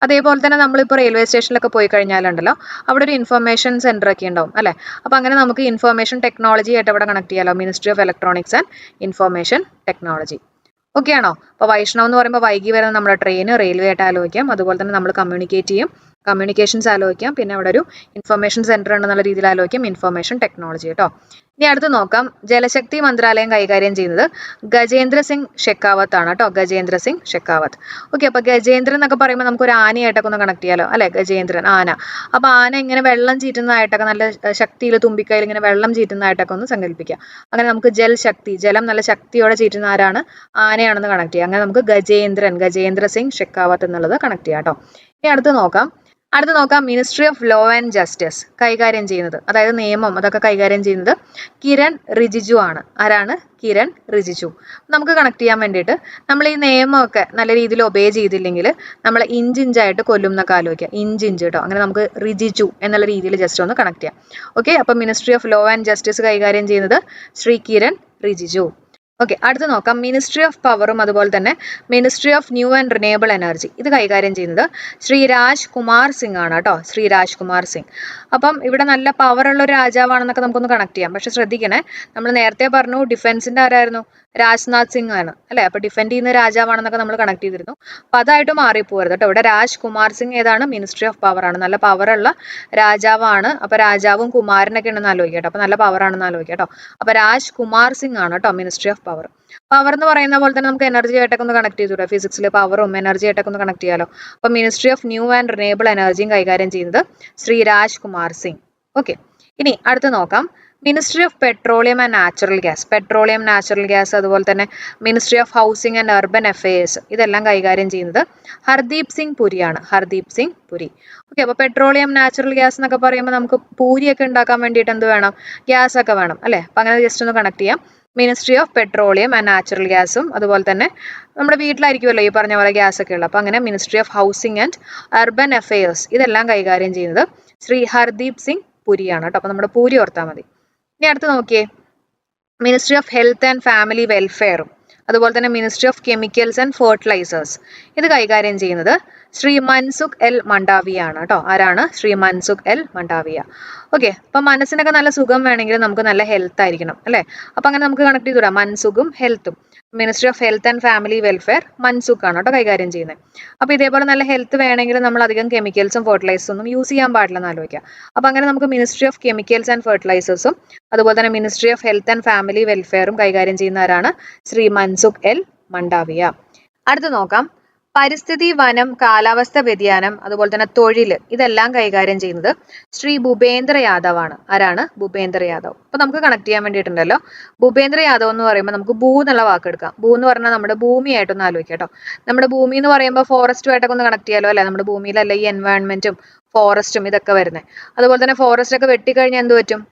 അതേപോലെ തന്നെ നമ്മളിപ്പോൾ റെയിൽവേ സ്റ്റേഷനിലൊക്കെ പോയി കഴിഞ്ഞാലുണ്ടല്ലോ, അവിടെ ഒരു ഇൻഫർമേഷൻ സെന്റർ ഒക്കെ ഉണ്ടാവും അല്ലേ. അപ്പോൾ അങ്ങനെ നമുക്ക് ഇൻഫർമേഷൻ ടെക്നോളജി ആയിട്ട് അവിടെ കണക്ട് ചെയ്യാലോ, ministry of electronics and information technology. Okay ആണോ? അപ്പോൾ വൈഷ്ണവ് എന്ന് പറയുമ്പോൾ വൈകി വരുന്ന നമ്മുടെ ട്രെയിൻ, റെയിൽവേ ആയിട്ട് ആലോചിക്കാം. അതുപോലെ തന്നെ നമ്മൾ കമ്മ്യൂണിക്കേറ്റ് ചെയ്യും, കമ്മ്യൂണിക്കേഷൻസ് ആലോചിക്കാം. പിന്നെ അവിടെ ഒരു ഇൻഫർമേഷൻ സെന്റർ ഉണ്ടെന്നുള്ള രീതിയിൽ ആലോചിക്കാം, ഇൻഫർമേഷൻ ടെക്നോളജി കേട്ടോ. ഇനി അടുത്ത് നോക്കാം, ജലശക്തി മന്ത്രാലയം കൈകാര്യം ചെയ്യുന്നത് ഗജേന്ദ്ര സിംഗ് ഷെക്കാവത്ത് ആണ് കേട്ടോ, ഗജേന്ദ്ര സിംഗ് ഷെക്കാവത്ത്. ഓക്കെ, അപ്പോൾ ഗജേന്ദ്രൻ എന്നൊക്കെ പറയുമ്പോൾ നമുക്ക് ഒരു ആനയായിട്ടൊക്കെ ഒന്ന് കണക്ട് ചെയ്യാലോ അല്ലെ, ഗജേന്ദ്രൻ ആന. അപ്പോൾ ആന ഇങ്ങനെ വെള്ളം ചീറ്റുന്നതായിട്ടൊക്കെ, നല്ല ശക്തിയിൽ തുമ്പിക്കൈയിൽ ഇങ്ങനെ വെള്ളം ചീറ്റുന്നതായിട്ടൊക്കെ ഒന്ന് സങ്കല്പിക്കാം. അങ്ങനെ നമുക്ക് ജൽ ശക്തി, ജലം നല്ല ശക്തിയോടെ ചീറ്റുന്ന ആരാണ്? ആനയാണെന്ന് കണക്ട് ചെയ്യാം. അങ്ങനെ നമുക്ക് ഗജേന്ദ്ര സിംഗ് ഷെക്കാവത്ത് എന്നുള്ളത് കണക്ട് ചെയ്യാം കേട്ടോ. ഇനി അടുത്ത് നോക്കാം ministry of law and justice കൈകാര്യം ചെയ്യുന്നത്, അതായത് നിയമം അതൊക്കെ കൈകാര്യം ചെയ്യുന്നത് കിരൺ റിജിജു ആണ്. ആരാണ്? കിരൺ റിജിജു. നമുക്ക് കണക്ട് ചെയ്യാൻ വേണ്ടിയിട്ട് നമ്മൾ ഈ നിയമമൊക്കെ നല്ല രീതിയിൽ ഒബേ ചെയ്തില്ലെങ്കിൽ നമ്മൾ ഇഞ്ചായിട്ട് കൊല്ലും എന്നൊക്കെ ആലോചിക്കുക, ഇഞ്ച് കേട്ടോ. അങ്ങനെ നമുക്ക് റിജിജു എന്നുള്ള രീതിയിൽ ജസ്റ്റ് ഒന്ന് കണക്ട് ചെയ്യാം. ഓക്കെ, അപ്പം ministry of law and justice കൈകാര്യം ചെയ്യുന്നത് ശ്രീ കിരൺ റിജിജു. ഓക്കെ, അടുത്ത് നോക്കാം മിനിസ്ട്രി ഓഫ് പവറും അതുപോലെ തന്നെ ministry of new and renewable energy. ഇത് കൈകാര്യം ചെയ്യുന്നത് ശ്രീ രാജ് കുമാർ സിംഗ് ആണ് കേട്ടോ, ശ്രീ രാജ് കുമാർ സിംഗ്. അപ്പം ഇവിടെ നല്ല പവറുള്ള ഒരു രാജാവാണെന്നൊക്കെ നമുക്കൊന്ന് കണക്ട് ചെയ്യാം. പക്ഷെ ശ്രദ്ധിക്കണേ, നമ്മൾ നേരത്തെ പറഞ്ഞു ഡിഫൻസിന്റെ ആരായിരുന്നു? രാജ്നാഥ് സിംഗ് ആണ് അല്ലെ. അപ്പൊ ഡിഫെൻഡ് ചെയ്യുന്ന രാജാവാണെന്നൊക്കെ നമ്മൾ കണക്ട് ചെയ്തിരുന്നു. അപ്പൊ അതായിട്ട് മാറിപ്പോരുത് കേട്ടോ. ഇവിടെ രാജ് കുമാർ സിംഗ് ഏതാണ്? മിനിസ്ട്രി ഓഫ് പവർ ആണ്, നല്ല പവറുള്ള രാജാവാണ്. അപ്പൊ രാജാവും കുമാരനൊക്കെ ഉണ്ടെന്ന് ആലോചിക്കാം കേട്ടോ. അപ്പൊ നല്ല പവറാണെന്ന് ആലോചിക്കാം കേട്ടോ. അപ്പൊ രാജ് കുമാർ സിംഗ് ആണ് കേട്ടോ മിനിസ്ട്രി ഓഫ് പവർ. പവർ എന്ന് പറയുന്ന പോലെ തന്നെ നമുക്ക് എനർജി ആയിട്ടൊക്കെ ഒന്ന് കണക്ട് ചെയ്തൂടെ, ഫിസിക്സിൽ പവറും എനർജി ആയിട്ടൊക്കെ ഒന്ന് കണക്ട് ചെയ്യാലോ. അപ്പൊ ministry of new and renewable എനർജിയും കൈകാര്യം ചെയ്യുന്നത് ശ്രീ രാജ് കുമാർ സിംഗ്. ഓക്കെ, ഇനി അടുത്ത് നോക്കാം ministry of petroleum and natural gas, petroleum natural gas, അതുപോലെ തന്നെ ministry of housing and urban affairs, ഇതെല്ലാം കൈകാര്യം ചെയ്യുന്നത് ഹർദീപ് സിംഗ് പുരിയാണ്, ഹർദീപ് സിംഗ് പുരി. ഓക്കെ, അപ്പോൾ പെട്രോളിയം നാച്ചുറൽ ഗ്യാസ് എന്നൊക്കെ പറയുമ്പോൾ നമുക്ക് പൂരിയൊക്കെ ഉണ്ടാക്കാൻ വേണ്ടിയിട്ട് എന്ത് വേണം? ഗ്യാസ് ഒക്കെ വേണം അല്ലേ. അപ്പം അങ്ങനെ ജസ്റ്റ് ഒന്ന് കണക്ട് ചെയ്യാം. Ministry of petroleum and natural ഗ്യാസും അതുപോലെ തന്നെ നമ്മുടെ വീട്ടിലായിരിക്കുമല്ലോ ഈ പറഞ്ഞ പോലെ ഗ്യാസ് ഒക്കെ ഉള്ളത്. അപ്പം അങ്ങനെ ministry of housing and urban affairs ഇതെല്ലാം കൈകാര്യം ചെയ്യുന്നത് ശ്രീ ഹർദീപ് സിംഗ് പുരിയാണ് കേട്ടോ. അപ്പം നമ്മുടെ പൂരി ഓർത്താൽ മതി. ഇനി അടുത്ത് നോക്കിയേ, ministry of health and family വെൽഫെയറും അതുപോലെ തന്നെ ministry of chemicals and fertilisers ഇത് കൈകാര്യം ചെയ്യുന്നത് ശ്രീ മൻസുഖ് എൽ മണ്ഡാവിയ ആണ് കേട്ടോ. ആരാണ്? ശ്രീ മൻസുഖ് എൽ മണ്ഡാവിയ. ഓക്കെ, അപ്പം മനസ്സിനൊക്കെ നല്ല സുഖം വേണമെങ്കിൽ നമുക്ക് നല്ല ഹെൽത്ത് ആയിരിക്കണം അല്ലേ. അപ്പം അങ്ങനെ നമുക്ക് കണക്ട് ചെയ്തുകൂടാ, മൻസുഖും ഹെൽത്തും. Ministry of health and family welfare Mansukh ആണ് കേട്ടോ കൈകാര്യം ചെയ്യുന്നത്. അപ്പോൾ ഇതേപോലെ നല്ല ഹെൽത്ത് വേണമെങ്കിൽ നമ്മൾ അധികം കെമിക്കൽസും ഫെർട്ടിലൈസേഴ്സും ഒന്നും യൂസ് ചെയ്യാൻ പാടില്ലെന്ന് ആലോചിക്കുക. അപ്പോൾ അങ്ങനെ നമുക്ക് മിനിസ്ട്രി ഓഫ് കെമിക്കൽസ് ആൻഡ് ഫെർട്ടിലൈസേഴ്സും അതുപോലെ തന്നെ ministry of health and family വെൽഫെയറും കൈകാര്യം ചെയ്യുന്നവരാണ് ശ്രീ മൻസുഖ് എൽ മണ്ഡാവിയ. അടുത്ത് നോക്കാം, പരിസ്ഥിതി, വനം, കാലാവസ്ഥ വ്യതിയാനം അതുപോലെ തന്നെ തൊഴിൽ ഇതെല്ലാം കൈകാര്യം ചെയ്യുന്നത് ശ്രീ ഭൂപേന്ദ്ര യാദവ് ആണ്. ആരാണ്? ഭൂപേന്ദ്ര യാദവ്. അപ്പൊ നമുക്ക് കണക്ട് ചെയ്യാൻ വേണ്ടിയിട്ടുണ്ടല്ലോ, ഭൂപേന്ദ്ര യാദവ് എന്ന് പറയുമ്പോൾ നമുക്ക് ഭൂ എന്നുള്ള വാക്ക് എടുക്കാം. ഭൂ എന്ന് പറഞ്ഞാൽ നമ്മുടെ ഭൂമിയായിട്ടൊന്ന് ആലോചിക്കാം കേട്ടോ. നമ്മുടെ ഭൂമി എന്ന് പറയുമ്പോൾ ഫോറസ്റ്റുമായിട്ടൊക്കെ ഒന്ന് കണക്ട് ചെയ്യാലോ അല്ലെ. നമ്മുടെ ഭൂമിയിലല്ല ഈ എൻവയോൺമെന്റും ഫോറസ്റ്റും ഇതൊക്കെ വരുന്നത്. അതുപോലെ തന്നെ ഫോറസ്റ്റ് ഒക്കെ വെട്ടിക്കഴിഞ്ഞാൽ എന്ത് പറ്റും?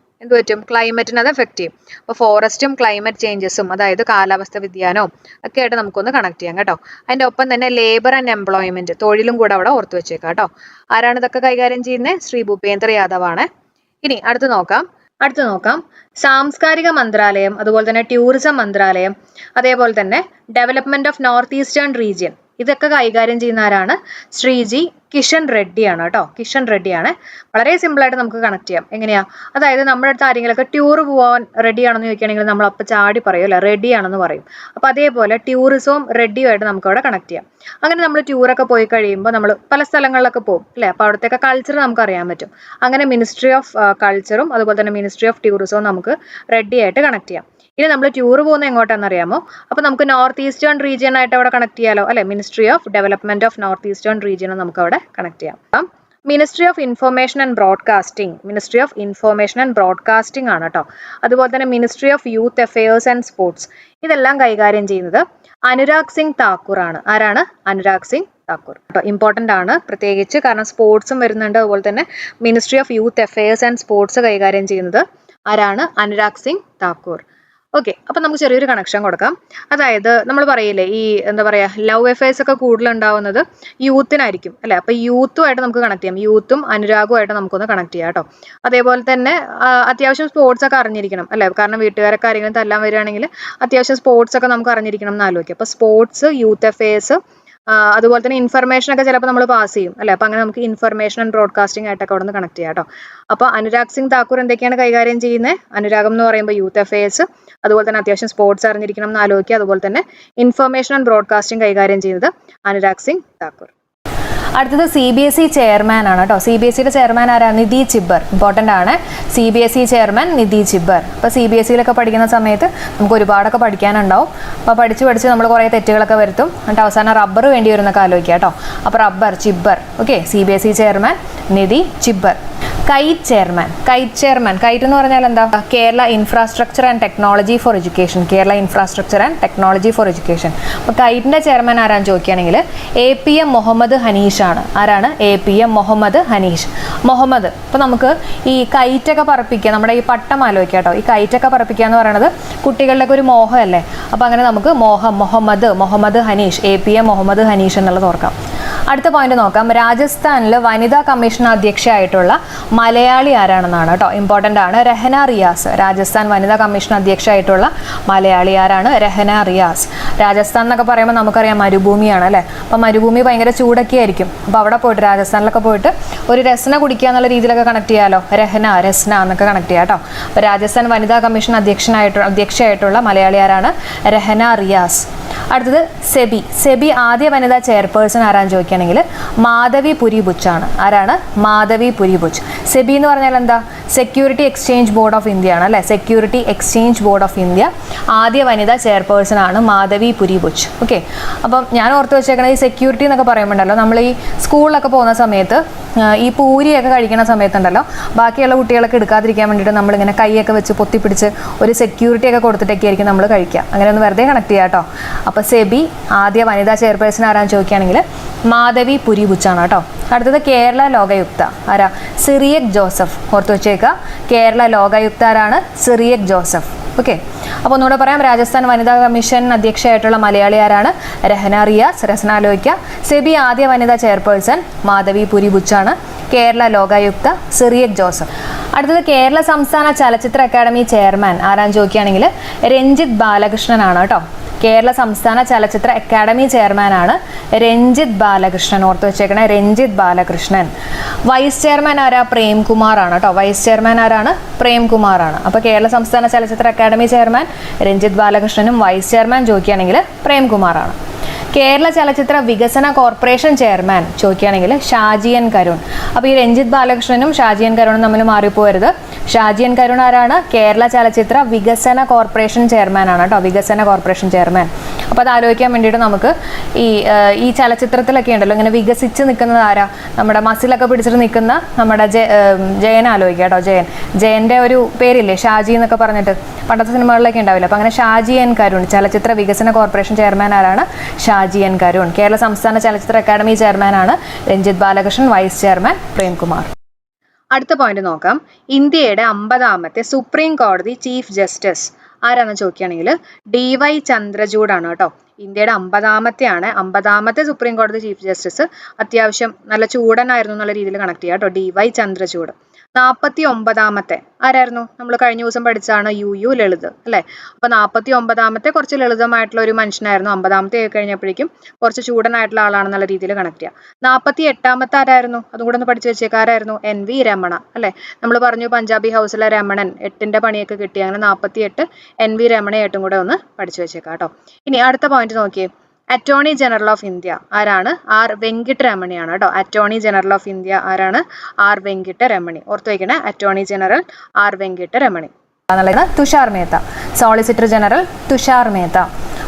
ക്ലൈമറ്റിന് അത് എഫക്ട് ചെയ്യും. അപ്പോൾ ഫോറസ്റ്റും ക്ലൈമറ്റ് ചേഞ്ചസും അതായത് കാലാവസ്ഥ വ്യതിയാനവും ഒക്കെ ആയിട്ട് നമുക്കൊന്ന് കണക്ട് ചെയ്യാം കേട്ടോ. അതിൻ്റെ ഒപ്പം തന്നെ ലേബർ ആൻഡ് എംപ്ലോയ്മെന്റ് തൊഴിലും കൂടെ അവിടെ ഓർത്ത് വെച്ചേക്കാം കേട്ടോ. ആരാണ് ഇതൊക്കെ കൈകാര്യം ചെയ്യുന്നത്? ശ്രീ ഭൂപേന്ദ്ര യാദവ് ആണ്. ഇനി അടുത്ത് നോക്കാം സാംസ്കാരിക മന്ത്രാലയം അതുപോലെ തന്നെ ടൂറിസം മന്ത്രാലയം അതേപോലെ തന്നെ development of north eastern region ഇതൊക്കെ കൈകാര്യം ചെയ്യുന്ന ആരാണ്? ശ്രീജി കിഷൻ റെഡ്ഡിയാണ് കേട്ടോ. കിഷൻ റെഡ്ഡിയാണ്. വളരെ സിമ്പിളായിട്ട് നമുക്ക് കണക്ട് ചെയ്യാം. എങ്ങനെയാ? അതായത് നമ്മുടെ അടുത്ത് ആരെങ്കിലുമൊക്കെ ടൂർ പോകാൻ റെഡിയാണെന്ന് ചോദിക്കുകയാണെങ്കിൽ നമ്മൾ അപ്പം ചാടി പറയും അല്ലെ, റെഡിയാണെന്ന് പറയും. അപ്പം അതേപോലെ ടൂറിസവും റെഡിയുമായിട്ട് നമുക്ക് അവിടെ കണക്ട് ചെയ്യാം. അങ്ങനെ നമ്മൾ ടൂറൊക്കെ പോയി കഴിയുമ്പോൾ നമ്മൾ പല സ്ഥലങ്ങളിലൊക്കെ പോകും അല്ലേ. അപ്പോൾ അവിടുത്തെ കൾച്ചർ നമുക്ക് അറിയാൻ പറ്റും. അങ്ങനെ മിനിസ്ട്രി ഓഫ് കൾച്ചറും അതുപോലെ തന്നെ മിനിസ്ട്രി ഓഫ് ടൂറിസവും നമുക്ക് റെഡിയായിട്ട് കണക്ട് ചെയ്യാം. ഇനി നമ്മൾ ടൂർ പോകുന്നത് എങ്ങോട്ടാണെന്ന് അറിയാമോ? അപ്പോൾ നമുക്ക് നോർത്ത് ഈസ്റ്റേൺ റീജിയൻ ആയിട്ട് അവിടെ കണക്ട് ചെയ്യാലോ അല്ലെ. Ministry of development of north eastern region നമുക്ക് അവിടെ കണക്ട് ചെയ്യാം. Ministry of information and broadcasting ആണ് കേട്ടോ. അതുപോലെ തന്നെ ministry of youth affairs and sports ഇതെല്ലാം കൈകാര്യം ചെയ്യുന്നത് അനുരാഗ് സിംഗ് താക്കൂർ ആണ്. ആരാണ്? അനുരാഗ് സിംഗ് താക്കൂർ കേട്ടോ. ഇമ്പോർട്ടൻ്റ് ആണ് പ്രത്യേകിച്ച്, കാരണം സ്പോർട്സും വരുന്നുണ്ട്. അതുപോലെ തന്നെ ministry of youth affairs and sports കൈകാര്യം ചെയ്യുന്നത് ആരാണ്? അനുരാഗ് സിംഗ് താക്കൂർ. ഓക്കെ, അപ്പം നമുക്ക് ചെറിയൊരു കണക്ഷൻ കൊടുക്കാം. അതായത് നമ്മൾ പറയില്ലേ ഈ എന്താ പറയുക ലവ് അഫെയർസ് ഒക്കെ കൂടുതലുണ്ടാവുന്നത് യൂത്തിനായിരിക്കും അല്ലേ. അപ്പം യൂത്തുമായിട്ട് നമുക്ക് കണക്ട് ചെയ്യാം, യൂത്തും അനുരാഗുമായിട്ട് നമുക്കൊന്ന് കണക്ട് ചെയ്യാം കേട്ടോ. അതേപോലെ തന്നെ അത്യാവശ്യം സ്പോർട്സ് ഒക്കെ അറിഞ്ഞിരിക്കണം അല്ലേ, കാരണം വീട്ടുകാരൊക്കെ ആരെങ്കിലും തല്ലാൻ വരികയാണെങ്കിൽ അത്യാവശ്യം സ്പോർട്സ് ഒക്കെ നമുക്ക് അറിഞ്ഞിരിക്കണം എന്ന് ആലോചിക്കുക. അപ്പോൾ സ്പോർട്സ്, യൂത്ത് അഫെയർസ്, അതുപോലെ തന്നെ ഇൻഫർമേഷൻ ഒക്കെ ചിലപ്പോൾ നമ്മൾ പാസ് ചെയ്യും അല്ലേ. അപ്പം അങ്ങനെ നമുക്ക് ഇൻഫർമേഷൻ ആൻഡ് ബ്രോഡ്കാസ്റ്റിംഗ് ആയിട്ടൊക്കെ അവിടെ നിന്ന് കണക്ട് ചെയ്യാം കേട്ടോ. അപ്പോൾ അനുരാഗ് സിംഗ് താക്കൂർ എന്തൊക്കെയാണ് കൈകാര്യം ചെയ്യുന്നത്? അനുരാഗം എന്ന് പറയുമ്പോൾ യൂത്ത് അഫെയർസ്, അതുപോലെ തന്നെ അത്യാവശ്യം സ്പോർട്സ് അറിഞ്ഞിരിക്കണം എന്ന് ആലോചിക്കുക. അതുപോലെ തന്നെ ഇൻഫർമേഷൻ ആൻഡ് ബ്രോഡ്കാസ്റ്റിംഗ് കൈകാര്യം ചെയ്യുന്നത് അനുരാഗ് സിംഗ് താക്കൂർ. അടുത്തത് CBSE ചെയർമാൻ ആണ് കേട്ടോ. CBSEയുടെ ചെയർമാൻ ആരാണ്? നിധി ചിബ്ബർ. ഇമ്പോർട്ടൻ്റ് ആണ്. CBSE chairman Nidhi Chibber. അപ്പോൾ CBSEയിലൊക്കെ പഠിക്കുന്ന സമയത്ത് നമുക്ക് ഒരുപാടൊക്കെ പഠിക്കാനുണ്ടാവും. അപ്പോൾ പഠിച്ച് നമ്മൾ കുറേ തെറ്റുകളൊക്കെ വരുത്തും. എന്നിട്ട് അവസാനം റബ്ബർ വേണ്ടി വരുന്നൊക്കെ ആലോചിക്കുക കേട്ടോ. അപ്പോൾ rubber, Chibber. Okay, CBSE chairman Nidhi Chibber. KITE എന്ന് പറഞ്ഞാൽ എന്താ? Kerala infrastructure and technology for education. Kerala infrastructure and technology for education. അപ്പോൾ കൈറ്റിൻ്റെ ചെയർമാൻ ആരാന്ന് ചോദിക്കുകയാണെങ്കിൽ APM മുഹമ്മദ് ഹനീഷ് ആണ്. ആരാണ്? APM മുഹമ്മദ് ഹനീഷ്. മുഹമ്മദ്. അപ്പോൾ നമുക്ക് ഈ കൈറ്റൊക്കെ പറപ്പിക്കുക, നമ്മുടെ ഈ പട്ടം ആലോചിക്കുക കേട്ടോ. ഈ കൈറ്റൊക്കെ പറപ്പിക്കുക എന്ന് പറയുന്നത് കുട്ടികളുടെയൊക്കെ ഒരു മോഹമല്ലേ. അപ്പോൾ അങ്ങനെ നമുക്ക് മുഹമ്മദ് ഹനീഷ്, APM മുഹമ്മദ് ഹനീഷ് എന്നുള്ളത് ഓർക്കാം. അടുത്ത പോയിന്റ് നോക്കാം. രാജസ്ഥാനിൽ വനിതാ കമ്മീഷൻ അധ്യക്ഷയായിട്ടുള്ള മലയാളി ആരാണെന്നാണ് കേട്ടോ. ഇമ്പോർട്ടൻ്റ് ആണ്. രഹന റിയാസ്. രാജസ്ഥാൻ വനിതാ കമ്മീഷൻ അധ്യക്ഷയായിട്ടുള്ള മലയാളി ആരാണ്? രഹന റിയാസ്. രാജസ്ഥാൻ എന്നൊക്കെ പറയുമ്പോൾ നമുക്കറിയാം മരുഭൂമിയാണ് അല്ലേ. അപ്പോൾ മരുഭൂമി ഭയങ്കര ചൂടൊക്കെ ആയിരിക്കും. അപ്പോൾ അവിടെ പോയിട്ട് രാജസ്ഥാനിലൊക്കെ പോയിട്ട് ഒരു രസ്ന കുടിക്കുക എന്നുള്ള രീതിയിലൊക്കെ കണക്ട് ചെയ്യാമല്ലോ. രസ്ന എന്നൊക്കെ കണക്ട് ചെയ്യാം കേട്ടോ. അപ്പോൾ രാജസ്ഥാൻ വനിതാ കമ്മീഷൻ അധ്യക്ഷയായിട്ടുള്ള മലയാളി ആരാണ്? രഹന റിയാസ്. അടുത്തത് സെബി ആദ്യ വനിതാ ചെയർപേഴ്സൺ ആരാന്ന് ചോദിക്കുകയാണെങ്കിൽ മാധവി പുരി ബുച്ച് ആണ്. ആരാണ്? മാധവി പുരി ബുച്ച്. സെബി എന്ന് പറഞ്ഞാൽ എന്താ? Security exchange board of India ആണ് അല്ലേ. Security exchange board of India ആദ്യ വനിതാ ചെയർപേഴ്സൺ ആണ് മാധവി പുരി ബുച്ച്. ഓക്കെ, അപ്പം ഞാൻ ഓർത്ത് വെച്ചേക്കണത് ഈ സെക്യൂരിറ്റി എന്നൊക്കെ പറയുമ്പോണ്ടല്ലോ, നമ്മൾ ഈ സ്കൂളിലൊക്കെ പോകുന്ന സമയത്ത് ഈ പൂരിയൊക്കെ കഴിക്കുന്ന സമയത്തുണ്ടല്ലോ, ബാക്കിയുള്ള കുട്ടികളൊക്കെ എടുക്കാതിരിക്കാൻ വേണ്ടിയിട്ട് നമ്മളിങ്ങനെ കൈയൊക്കെ വെച്ച് പൊത്തിപ്പിടിച്ച് ഒരു സെക്യൂരിറ്റി ഒക്കെ കൊടുത്തിട്ടൊക്കെ ആയിരിക്കും നമ്മൾ കഴിക്കുക. അങ്ങനെ ഒന്ന് വെറുതെ കണക്ട് ചെയ്യാം കേട്ടോ. അപ്പോൾ സെബി ആദ്യ വനിതാ ചെയർപേഴ്സൺ ആരാന്ന് ചോദിക്കുകയാണെങ്കിൽ മാധവി പുരി ബുച്ചാണ് കേട്ടോ. അടുത്തത് കേരള ലോകായുക്ത ആരാ? സിറിയക് ജോസഫ്. ഓർത്ത് വെച്ചേക്കുക, കേരള ലോകായുക്ത ആരാണ്? സിറിയക് ജോസഫ്. ഓക്കെ, അപ്പോൾ ഒന്നുകൂടെ പറയാം. രാജസ്ഥാൻ വനിതാ കമ്മീഷൻ അധ്യക്ഷയായിട്ടുള്ള മലയാളി ആരാണ്? രഹന റിയാസ്. രസന ആലോചിക്കുക. സെബി ആദ്യ വനിതാ ചെയർപേഴ്സൺ മാധവി പുരി ബുച്ചാണ്. കേരള ലോകായുക്ത സിറിയക് ജോസഫ്. അടുത്തത് കേരള സംസ്ഥാന ചലച്ചിത്ര അക്കാദമി ചെയർമാൻ ആരാന്ന് ചോദിക്കുകയാണെങ്കിൽ രഞ്ജിത്ത് ബാലകൃഷ്ണൻ ആണ് കേട്ടോ. കേരള സംസ്ഥാന ചലച്ചിത്ര അക്കാദമി ചെയർമാനാണ് രഞ്ജിത്ത് ബാലകൃഷ്ണൻ. ഓർത്ത് വെച്ചേക്കണേ, രഞ്ജിത്ത് ബാലകൃഷ്ണൻ. വൈസ് ചെയർമാൻ ആരാ? പ്രേംകുമാർ ആണ് കേട്ടോ. വൈസ് ചെയർമാൻ ആരാണ്? പ്രേംകുമാർ ആണ്. അപ്പോൾ കേരള സംസ്ഥാന ചലച്ചിത്ര അക്കാദമി ചെയർമാൻ രഞ്ജിത്ത് ബാലകൃഷ്ണനും വൈസ് ചെയർമാൻ ചോദിക്കുകയാണെങ്കിൽ പ്രേംകുമാർ ആണ്. കേരള ചലച്ചിത്ര വികസന കോർപ്പറേഷൻ ചെയർമാൻ ചോദിക്കുകയാണെങ്കിൽ ഷാജി എൻ കരുൺ. അപ്പോൾ ഈ രഞ്ജിത്ത് ബാലകൃഷ്ണനും ഷാജി എൻ കരുണും തമ്മിൽ മാറിപ്പോരുത്. ഷാജി എൻ കരുൺ ആരാണ്? കേരള ചലച്ചിത്ര വികസന കോർപ്പറേഷൻ ചെയർമാൻ ആണ് കേട്ടോ. വികസന കോർപ്പറേഷൻ ചെയർമാൻ. അപ്പോൾ അത് ആലോചിക്കാൻ വേണ്ടിയിട്ട് നമുക്ക് ഈ ചലച്ചിത്രത്തിലൊക്കെ ഉണ്ടല്ലോ ഇങ്ങനെ വികസിച്ച് നിൽക്കുന്നത് ആരാ? നമ്മുടെ മസിലൊക്കെ പിടിച്ചിട്ട് നിൽക്കുന്ന നമ്മുടെ ജയൻ ആലോചിക്കുക കേട്ടോ. ജയൻ്റെ ഒരു പേരില്ലേ ഷാജി എന്നൊക്കെ പറഞ്ഞിട്ട്, പണ്ടത്തെ സിനിമകളിലൊക്കെ ഉണ്ടാവില്ല. അപ്പോൾ അങ്ങനെ ഷാജി എൻ കരുൺ. ചലച്ചിത്ര വികസന കോർപ്പറേഷൻ ചെയർമാൻ ആരാണ്? ഷാജി എൻ കരുൺ. കേരള സംസ്ഥാന ചലച്ചിത്ര അക്കാദമി ചെയർമാനാണ് രഞ്ജിത്ത് ബാലകൃഷ്ണൻ. Vice chairman Premkumar. അടുത്ത പോയിന്റ് നോക്കാം. ഇന്ത്യയുടെ 50ാമത്തെ സുപ്രീം കോടതി ചീഫ് ജസ്റ്റിസ് ആരാണെന്ന് ചോദിക്കുകയാണെങ്കിൽ DY ചന്ദ്രചൂഡാണ് കേട്ടോ. ഇന്ത്യയുടെ 50ാമത്തെ സുപ്രീം കോടതി ചീഫ് ജസ്റ്റിസ്. അത്യാവശ്യം നല്ല ചൂടനായിരുന്നു എന്നുള്ള രീതിയിൽ കണക്ട് ചെയ്യാം കേട്ടോ. DY ചന്ദ്രചൂഡ്. 49ാമത്തെ ആരായിരുന്നു? നമ്മൾ കഴിഞ്ഞ ദിവസം പഠിച്ചാണ് UU ലളിത് അല്ലേ. അപ്പോൾ 49ാമത്തെ കുറച്ച് ലളിതമായിട്ടുള്ള ഒരു മനുഷ്യനായിരുന്നു. 50ാമത്തെ കഴിഞ്ഞപ്പോഴേക്കും കുറച്ച് ചൂടനായിട്ടുള്ള ആളാണെന്നുള്ള രീതിയിൽ കണക്ട് ചെയ്യാം. 48ാമത്തെ ആരായിരുന്നു? അതും കൂടെ ഒന്ന് പഠിച്ചു വെച്ചേക്കാരായിരുന്നു? NV രമണ അല്ലേ. നമ്മൾ പറഞ്ഞു പഞ്ചാബി ഹൗസിലെ രമണൻ 8ന്റെ പണിയൊക്കെ കിട്ടി. അങ്ങനെ 48 NV രമണയായിട്ടും കൂടെ ഒന്ന് പഠിച്ചു വെച്ചേക്കാം കേട്ടോ. ഇനി അടുത്ത പോയിന്റ് നോക്കിയേ. അറ്റോർണി ജനറൽ ഓഫ് ഇന്ത്യ ആരാണ്? R വെങ്കിട്ടരമണിയാണ് കേട്ടോ. അറ്റോർണി ജനറൽ ഓഫ് ഇന്ത്യ ആരാണ്? R വെങ്കിട്ടരമണി. ഓർത്ത് വയ്ക്കണേ, attorney general R Venkataramani. Tushar Mehta. Solicitor general Tushar Mehta.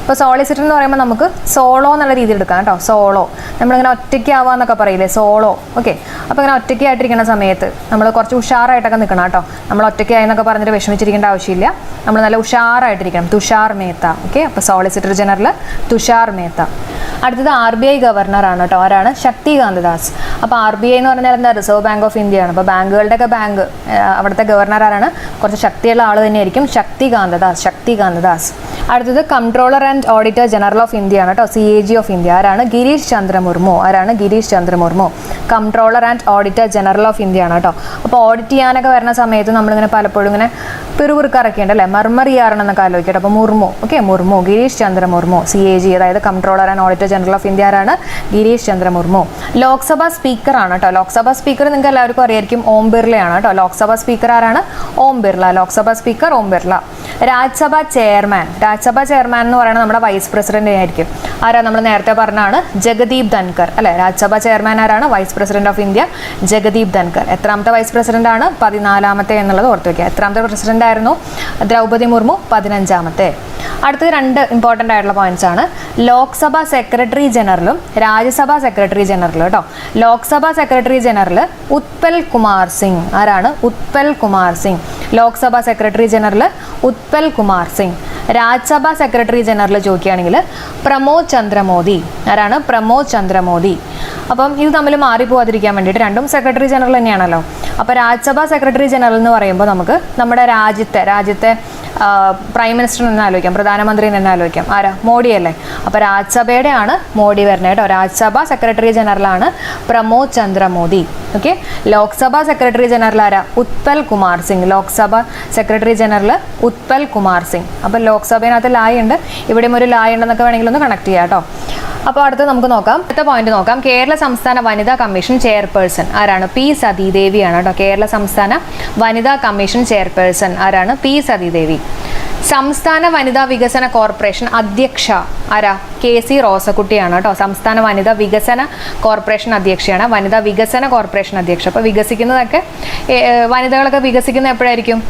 ഇപ്പോൾ സോളിസിറ്റർ എന്ന് പറയുമ്പോൾ നമുക്ക് സോളോ എന്നുള്ള രീതിയിൽ എടുക്കാം കേട്ടോ. സോളോ നമ്മളിങ്ങനെ ഒറ്റയ്ക്കാവാന്നൊക്കെ പറയില്ലേ, സോളോ. ഓക്കെ, അപ്പോൾ ഇങ്ങനെ ഒറ്റയ്ക്കായിട്ടിരിക്കുന്ന സമയത്ത് നമ്മൾ കുറച്ച് ഉഷാറായിട്ടൊക്കെ നിൽക്കണം കേട്ടോ. നമ്മൾ ഒറ്റയ്ക്കായി എന്നൊക്കെ പറഞ്ഞിട്ട് വിഷമിച്ചിരിക്കേണ്ട ആവശ്യമില്ല, നമ്മൾ നല്ല ഉഷാറായിട്ടിരിക്കണം. തുഷാർ മേത്ത. ഓക്കെ, അപ്പോൾ സോളിസിറ്റർ ജനറൽ തുഷാർ മേത്ത. അടുത്തത് RBI ഗവർണറാണ് കേട്ടോ. ആരാണ്? ശക്തികാന്ത ദാസ്. അപ്പോൾ RBI എന്ന് പറഞ്ഞാൽ എന്താ? റിസർവ് ബാങ്ക് ഓഫ് ഇന്ത്യ ആണ്. അപ്പോൾ ബാങ്കുകളുടെയൊക്കെ ബാങ്ക്, അവിടുത്തെ ഗവർണർ ആരാണ്? കുറച്ച് ശക്തിയുള്ള ആൾ തന്നെയായിരിക്കും, ശക്തികാന്ത ദാസ്. ശക്തികാന്ത ദാസ്. അടുത്തത് comptroller and auditor general of India ആണ് കേട്ടോ. CAG of India. ആരാണ്? ഗിരീഷ് ചന്ദ്ര മുർമു. ആരാണ്? Girish Chandra Murmu. Comptroller and auditor general of India ആണ് കേട്ടോ. അപ്പോൾ ഓഡിറ്റ് ചെയ്യാനൊക്കെ വരുന്ന സമയത്ത് നമ്മളിങ്ങനെ പലപ്പോഴും ഇങ്ങനെ പിറുപിറുക്കാറൊക്കെ ഉണ്ട് അല്ലേ, മർമർ ചെയ്യാറെന്നൊക്കെ ആലോചിക്കട്ടെ. അപ്പോൾ മുർമു. ഓക്കെ, മുർമു, ഗിരീഷ് ചന്ദ്ര മുർമു. CAG അതായത് comptroller and auditor general of India ആരാണ്? ഗിരീഷ് ചന്ദ്ര മുർമു. ലോക്സഭ സ്പീക്കർ ആണ് കേട്ടോ. ലോക്സഭ സ്പീക്കർ നിങ്ങൾക്ക് എല്ലാവർക്കും അറിയായിരിക്കും, ഓം ബിർളയാണ് കേട്ടോ. ലോക്സഭ സ്പീക്കർ ആരാണ്? Om Birla. Lok Sabha speaker Om Birla. Rajya Sabha chairman. Rajya Sabha chairman എന്ന് പറയുന്നത് നമ്മുടെ വൈസ് പ്രസിഡന്റ് ആയിരിക്കും. ആരാ? നമ്മൾ നേരത്തെ പറഞ്ഞാണ് ജഗദീപ് ധൻകർ അല്ലെ. രാജ്യസഭ ചെയർമാൻ ആരാണ്? Vice president of India Jagdeep Dhankhar. എത്രാമത്തെ വൈസ് പ്രസിഡന്റ് ആണ്? 14ാമത്തെ എന്നുള്ളത് ഓർത്ത് വയ്ക്കുക. എത്രാമത്തെ പ്രസിഡന്റ് ആയിരുന്നു? ദ്രൗപദി മുർമു 15ാമത്തെ. അടുത്തത് 2 ഇമ്പോർട്ടൻ്റ് ആയിട്ടുള്ള പോയിന്റ്സ് ആണ്. ലോക്സഭ സെക്രട്ടറി ജനറലും രാജ്യസഭ സെക്രട്ടറി ജനറലും കേട്ടോ. Lok Sabha secretary general Utpal Kumar Singh. ആരാണ്? Utpal Kumar Singh. Lok Sabha secretary general Utpal Kumar Singh. Rajya Sabha secretary general ചോദിക്കുകയാണെങ്കിൽ പ്രമോദ് ചന്ദ്ര മോദി. ആരാണ്? പ്രമോദ് ചന്ദ്ര മോദി. അപ്പം ഇത് തമ്മിൽ മാറിപ്പോവാതിരിക്കാൻ വേണ്ടിയിട്ട് രണ്ടും സെക്രട്ടറി ജനറൽ തന്നെയാണല്ലോ. അപ്പോൾ രാജ്യസഭ സെക്രട്ടറി ജനറൽ എന്ന് പറയുമ്പോൾ നമുക്ക് നമ്മുടെ രാജ്യത്തെ പ്രൈം മിനിസ്റ്റർ എന്ന് ആലോചിക്കാം, പ്രധാനമന്ത്രി എന്ന് ആലോചിക്കാം. ആരാ? മോഡി അല്ലേ. അപ്പോൾ രാജ്യസഭയുടെ ആണ് മോഡി വരുന്നത് കേട്ടോ. രാജ്യസഭ സെക്രട്ടറി ജനറലാണ് Pramod Chandra Modi. Okay, Lok Sabha secretary general ആരാ? ഉത്പൽ കുമാർ സിംഗ്. Lok Sabha secretary general Utpal Kumar Singh. അപ്പോൾ ലോക്സഭയിനകത്ത് ലായ് ഉണ്ട്, ഇവിടെയും ഒരു ലായ് ഉണ്ടെന്നൊക്കെ വേണമെങ്കിൽ ഒന്ന് കണക്ട് ചെയ്യാം കേട്ടോ. അപ്പോൾ അടുത്ത നമുക്ക് നോക്കാം, അടുത്ത പോയിന്റ് നോക്കാം. കേരള സംസ്ഥാന വനിതാ കമ്മീഷൻ ചെയർപേഴ്സൺ ആരാണ്? P സതീദേവിയാണ് കേട്ടോ. കേരള സംസ്ഥാന വനിതാ കമ്മീഷൻ ചെയർപേഴ്സൺ ആരാണ്? P സതീദേവി. സംസ്ഥാന വനിതാ വികസന കോർപ്പറേഷൻ അധ്യക്ഷ ആരാ? KC റോസക്കുട്ടിയാണ് കേട്ടോ. സംസ്ഥാന വനിതാ വികസന കോർപ്പറേഷൻ അധ്യക്ഷയാണ്. വനിതാ വികസന കോർപ്പറേഷൻ അധ്യക്ഷ. അപ്പോൾ വികസിക്കുന്നതൊക്കെ വനിതകളൊക്കെ വികസിക്കുന്നത് എപ്പോഴായിരിക്കും?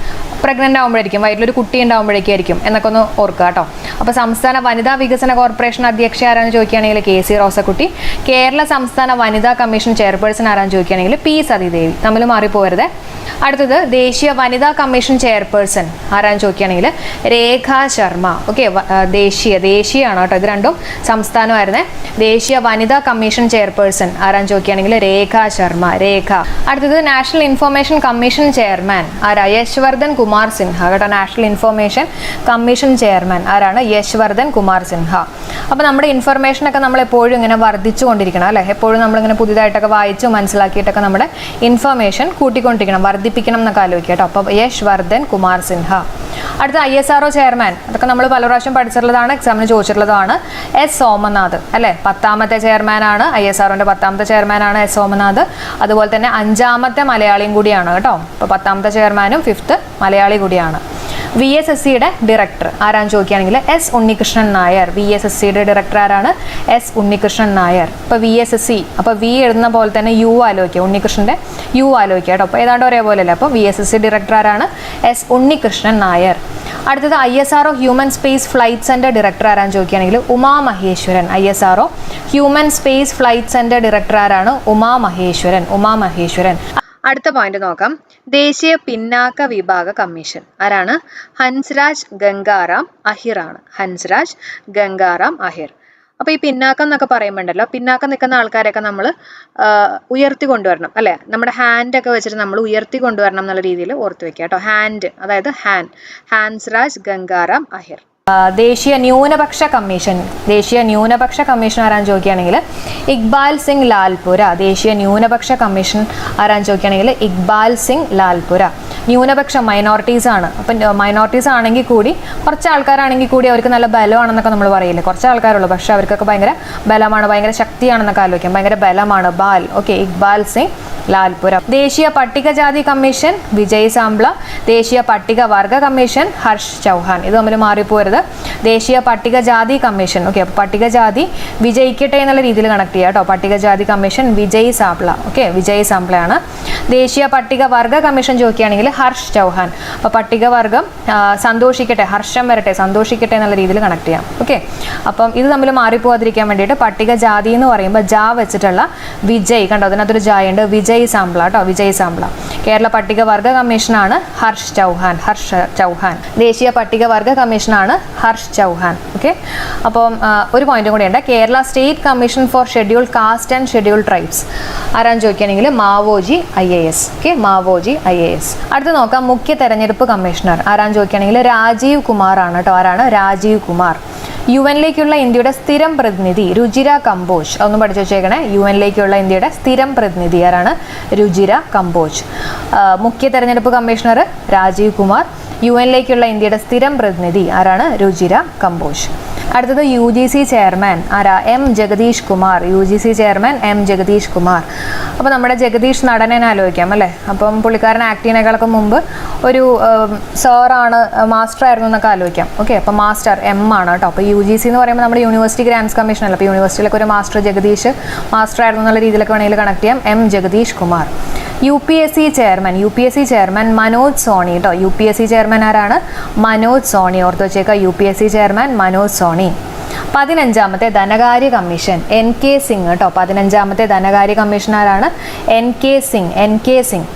പ്രഗ്നൻ്റ് ആകുമ്പോഴായിരിക്കും, വയറ്റിലൊരു കുട്ടി ഉണ്ടാകുമ്പോഴേക്കായിരിക്കും എന്നൊക്കെ ഒന്ന് ഓർക്കുക കേട്ടോ. അപ്പോൾ സംസ്ഥാന വനിതാ വികസന കോർപ്പറേഷൻ അധ്യക്ഷ ആരാന്ന് ചോദിക്കുകയാണെങ്കിൽ KC റോസക്കുട്ടി. കേരള സംസ്ഥാന വനിതാ കമ്മീഷൻ ചെയർപേഴ്സൺ ആരാന്ന് ചോദിക്കുകയാണെങ്കിൽ P സതീദേവി. തമ്മിൽ മാറിപ്പോകരുത്. അടുത്തത് ദേശീയ വനിതാ കമ്മീഷൻ ചെയർപേഴ്സൺ ആരാന്ന് ചോദിക്കുകയാണെങ്കിൽ രേഖാ ശർമ്മ. ഓക്കെ, ദേശീയമാണ് കേട്ടോ. ഇത് രണ്ടും സംസ്ഥാനമായിരുന്നേ. ദേശീയ വനിതാ കമ്മീഷൻ ചെയർപേഴ്സൺ ആരാന്ന് ചോദിക്കുകയാണെങ്കിൽ രേഖാ ശർമ്മ. രേഖ. അടുത്തത് നാഷണൽ ഇൻഫർമേഷൻ കമ്മീഷൻ ചെയർമാൻ ആരാ? യശ്വർദ്ധൻ കുമാർ സിൻഹ കേട്ടോ. നാഷണൽ ഇൻഫർമേഷൻ കമ്മീഷൻ ചെയർമാൻ ആരാണ്? യശ്വർദ്ധൻ കുമാർ സിൻഹ. അപ്പോൾ നമ്മുടെ ഇൻഫർമേഷനൊക്കെ നമ്മൾ എപ്പോഴും ഇങ്ങനെ വർദ്ധിച്ചുകൊണ്ടിരിക്കണം അല്ലേ. എപ്പോഴും നമ്മളിങ്ങനെ പുതിയതായിട്ടൊക്കെ വായിച്ച് മനസ്സിലാക്കിയിട്ടൊക്കെ നമ്മുടെ ഇൻഫർമേഷൻ കൂട്ടിക്കൊണ്ടിരിക്കണം, വർദ്ധിപ്പിക്കണം എന്നൊക്കെ ആലോചിക്കുക കേട്ടോ. അപ്പോൾ യശ്വർദ്ധൻ കുമാർ സിൻഹ. അടുത്ത ISRO ചെയർമാൻ, അതൊക്കെ നമ്മൾ പല പ്രാവശ്യം പഠിച്ചിട്ടുള്ളതാണ്, എക്സാമിന് ചോദിച്ചിട്ടുള്ളതാണ്. S സോമനാഥ് അല്ലേ. 10ാമത്തെ ചെയർമാനാണ്. ISROന്റെ 10ാമത്തെ ചെയർമാനാണ് S സോമനാഥ്. അതുപോലെ തന്നെ 5ാമത്തെ മലയാളിയും കൂടിയാണ് കേട്ടോ. അപ്പോൾ 10ാമത്തെ ചെയർമാനും 5th മലയാളി കൂടിയാണ്. VSSCയുടെ ഡയറക്ടർ ആരാന്ന് ചോദിക്കുകയാണെങ്കിൽ S ഉണ്ണികൃഷ്ണൻ നായർ. VSSCയുടെ ഡയറക്ടർ ആരാണ്? S ഉണ്ണികൃഷ്ണൻ നായർ. ഇപ്പോൾ VSSC, അപ്പോൾ V എഴുതുന്ന പോലെ തന്നെ U ആലോചിക്കുക, ഉണ്ണികൃഷ്ണൻ്റെ U ആലോചിക്കുക കേട്ടോ. അപ്പോൾ ഏതാണ്ട് ഒരേപോലെ അല്ലേ. അപ്പോൾ VSSC ഡയറക്ടർ ആരാണ്? S ഉണ്ണികൃഷ്ണൻ നായർ. അടുത്തത് ISRO human space flight centre director ആരാന്ന് ചോദിക്കുകയാണെങ്കിൽ Uma Maheshwaran. ISRO human space flight centre director ആരാണ്? ഉമാ മഹേശ്വരൻ. അടുത്ത പോയിന്റ് നോക്കാം. ദേശീയ പിന്നാക്ക വിഭാഗ കമ്മീഷൻ ആരാണ്? ഹൻസ്രാജ് ഗംഗാറാം അഹിർ ആണ്. ഹൻസ്രാജ് ഗംഗാറാം അഹിർ. അപ്പോൾ ഈ പിന്നാക്കം എന്നൊക്കെ പറയുമ്പോണ്ടല്ലോ, പിന്നാക്കം നിൽക്കുന്ന ആൾക്കാരെയൊക്കെ നമ്മൾ ഉയർത്തി കൊണ്ടുവരണം അല്ലേ. നമ്മുടെ ഹാൻഡൊക്കെ വെച്ചിട്ട് നമ്മൾ ഉയർത്തി കൊണ്ടുവരണം എന്നുള്ള രീതിയിൽ ഓർത്ത് വെക്കുക കേട്ടോ. ഹാൻഡ്, അതായത് ഹാൻസ്രാജ് ഗംഗാറാം അഹിർ. ദേശീയ ന്യൂനപക്ഷ കമ്മീഷൻ ആരാന്ന് ചോദിക്കുകയാണെങ്കിൽ ഇക്ബാൽ സിംഗ് ലാൽപുര. ദേശീയ ന്യൂനപക്ഷ കമ്മീഷൻ ആരാന്ന് ചോദിക്കുകയാണെങ്കിൽ ഇക്ബാൽ സിംഗ് ലാൽപുര. ന്യൂനപക്ഷം മൈനോറിറ്റീസ് ആണ്. അപ്പം മൈനോറിറ്റീസ് ആണെങ്കിൽ കൂടി, കുറച്ച് ആൾക്കാരാണെങ്കിൽ കൂടി അവർക്ക് നല്ല ബലമാണെന്നൊക്കെ നമ്മൾ പറയില്ലേ. കുറച്ച് ആൾക്കാരുള്ളൂ, പക്ഷെ അവർക്കൊക്കെ ഭയങ്കര ബലമാണ്, ഭയങ്കര ശക്തിയാണെന്നൊക്കെ ആലോചിക്കാം. ഭയങ്കര ബലമാണ്. ബാൽ. ഓക്കെ, ഇക്ബാൽ സിംഗ് ലാൽപുരം. ദേശീയ പട്ടികജാതി കമ്മീഷൻ വിജയ് സാംപ്ല. ദേശീയ പട്ടികവർഗ കമ്മീഷൻ ഹർഷ് ചൗഹാൻ. ഇത് തമ്മിൽ മാറിപ്പോരുത്. ദേശീയ പട്ടികജാതി കമ്മീഷൻ, ഓക്കെ, അപ്പോൾ പട്ടികജാതി വിജയിക്കട്ടെ എന്നുള്ള രീതിയിൽ കണക്ട് ചെയ്യുക കേട്ടോ. പട്ടികജാതി കമ്മീഷൻ വിജയ് സാംപ്ല, ഓക്കെ, വിജയ് സാംപ്ലയാണ്. ദേശീയ പട്ടികവർഗ കമ്മീഷൻ ചോദിക്കുകയാണെങ്കിൽ ഹർഷ് ചൗഹാൻ. അപ്പോൾ പട്ടികവർഗം സന്തോഷിക്കട്ടെ, ഹർഷം വരട്ടെ, സന്തോഷിക്കട്ടെ എന്നുള്ള രീതിയിൽ കണക്ട് ചെയ്യാം. ഓക്കെ, അപ്പം ഇത് തമ്മിൽ മാറിപ്പോകാതിരിക്കാൻ വേണ്ടിയിട്ട് പട്ടികജാതി എന്ന് പറയുമ്പോൾ ജാ വെച്ചിട്ടുള്ള വിജയ്, കണ്ടോ അതിനകത്തൊരു ജായ ഉണ്ട്, വിജയ് സാംപ്ല കേട്ടോ, വിജയ് സാംപ്ല. കേരള പട്ടികവർഗ കമ്മീഷനാണ് ഹർഷ് ചൗഹാൻ, ഹർഷ് ചൗഹാൻ. ദേശീയ പട്ടികവർഗ കമ്മീഷനാണ് ഹർഷ് ചൗഹാൻ. ഓക്കെ, അപ്പം ഒരു പോയിന്റും കൂടിയുണ്ട്. Kerala state commission four scheduled caste and scheduled tribes ആരാന്ന് ചോദിക്കുകയാണെങ്കിൽ Maoji IAS. Okay, Maoji IAS. അടുത്ത് നോക്കാം, മുഖ്യ തെരഞ്ഞെടുപ്പ് കമ്മീഷണർ ആരാന്ന് ചോദിക്കുകയാണെങ്കിൽ രാജീവ് കുമാർ ആണ് കേട്ടോ. ആരാണ്? രാജീവ് കുമാർ. UN-ലേക്കുള്ള ഇന്ത്യയുടെ സ്ഥിരം പ്രതിനിധി രുചിര കമ്പോജ്. അതൊന്നും പഠിച്ചു വെച്ചേക്കണേ. UN-ലേക്കുള്ള ഇന്ത്യയുടെ സ്ഥിരം പ്രതിനിധി ആരാണ്? രുചിര കമ്പോജ്. മുഖ്യ തെരഞ്ഞെടുപ്പ് കമ്മീഷണർ രാജീവ് കുമാർ. UN-ലേക്കുള്ള ഇന്ത്യയുടെ സ്ഥിരം പ്രതിനിധി ആരാണ്? രുചിര കമ്പോജ്. അടുത്തത് UGC ചെയർമാൻ ആരാ? M Jagadish Kumar. UGC chairman M Jagadish Kumar. അപ്പോൾ നമ്മുടെ ജഗദീഷ് നടനെ ആലോചിക്കാം അല്ലേ. അപ്പം പുള്ളിക്കാരൻ ആക്ട് ചെയ്യുന്നതിനേക്കാളൊക്കെ മുമ്പ് ഒരു സാറാണ്, മാസ്റ്റർ ആയിരുന്നു എന്നൊക്കെ ആലോചിക്കാം. ഓക്കെ, അപ്പോൾ മാസ്റ്റർ M ആണ് കേട്ടോ. അപ്പോൾ UGC എന്ന് പറയുമ്പോൾ നമ്മുടെ യൂണിവേഴ്സിറ്റി ഗ്രാൻഡ്സ് കമ്മീഷൻ അല്ല. അപ്പോൾ യൂണിവേഴ്സിറ്റിയിലൊക്കെ ഒരു മാസ്റ്റർ ജഗദീഷ് മാസ്റ്റർ ആയിരുന്നു എന്നുള്ള രീതിയിലൊക്കെ വേണമെങ്കിൽ കണക്ട് ചെയ്യാം. M Jagadish Kumar. UPSC chairman Manoj Soni കേട്ടോ. UPSC ചെയർമാൻ ആരാണ്? മനോജ് സോണി. ഓർത്ത് വെച്ചേക്കുക, UPSC ചെയർമാൻ മനോജ് സോണി. 15ാമത്തെ ധനകാര്യ കമ്മീഷൻ NK സിംഗ് കേട്ടോ. 15ാമത്തെ ധനകാര്യ കമ്മീഷൻ ആരാണ്? NK സിംഗ്.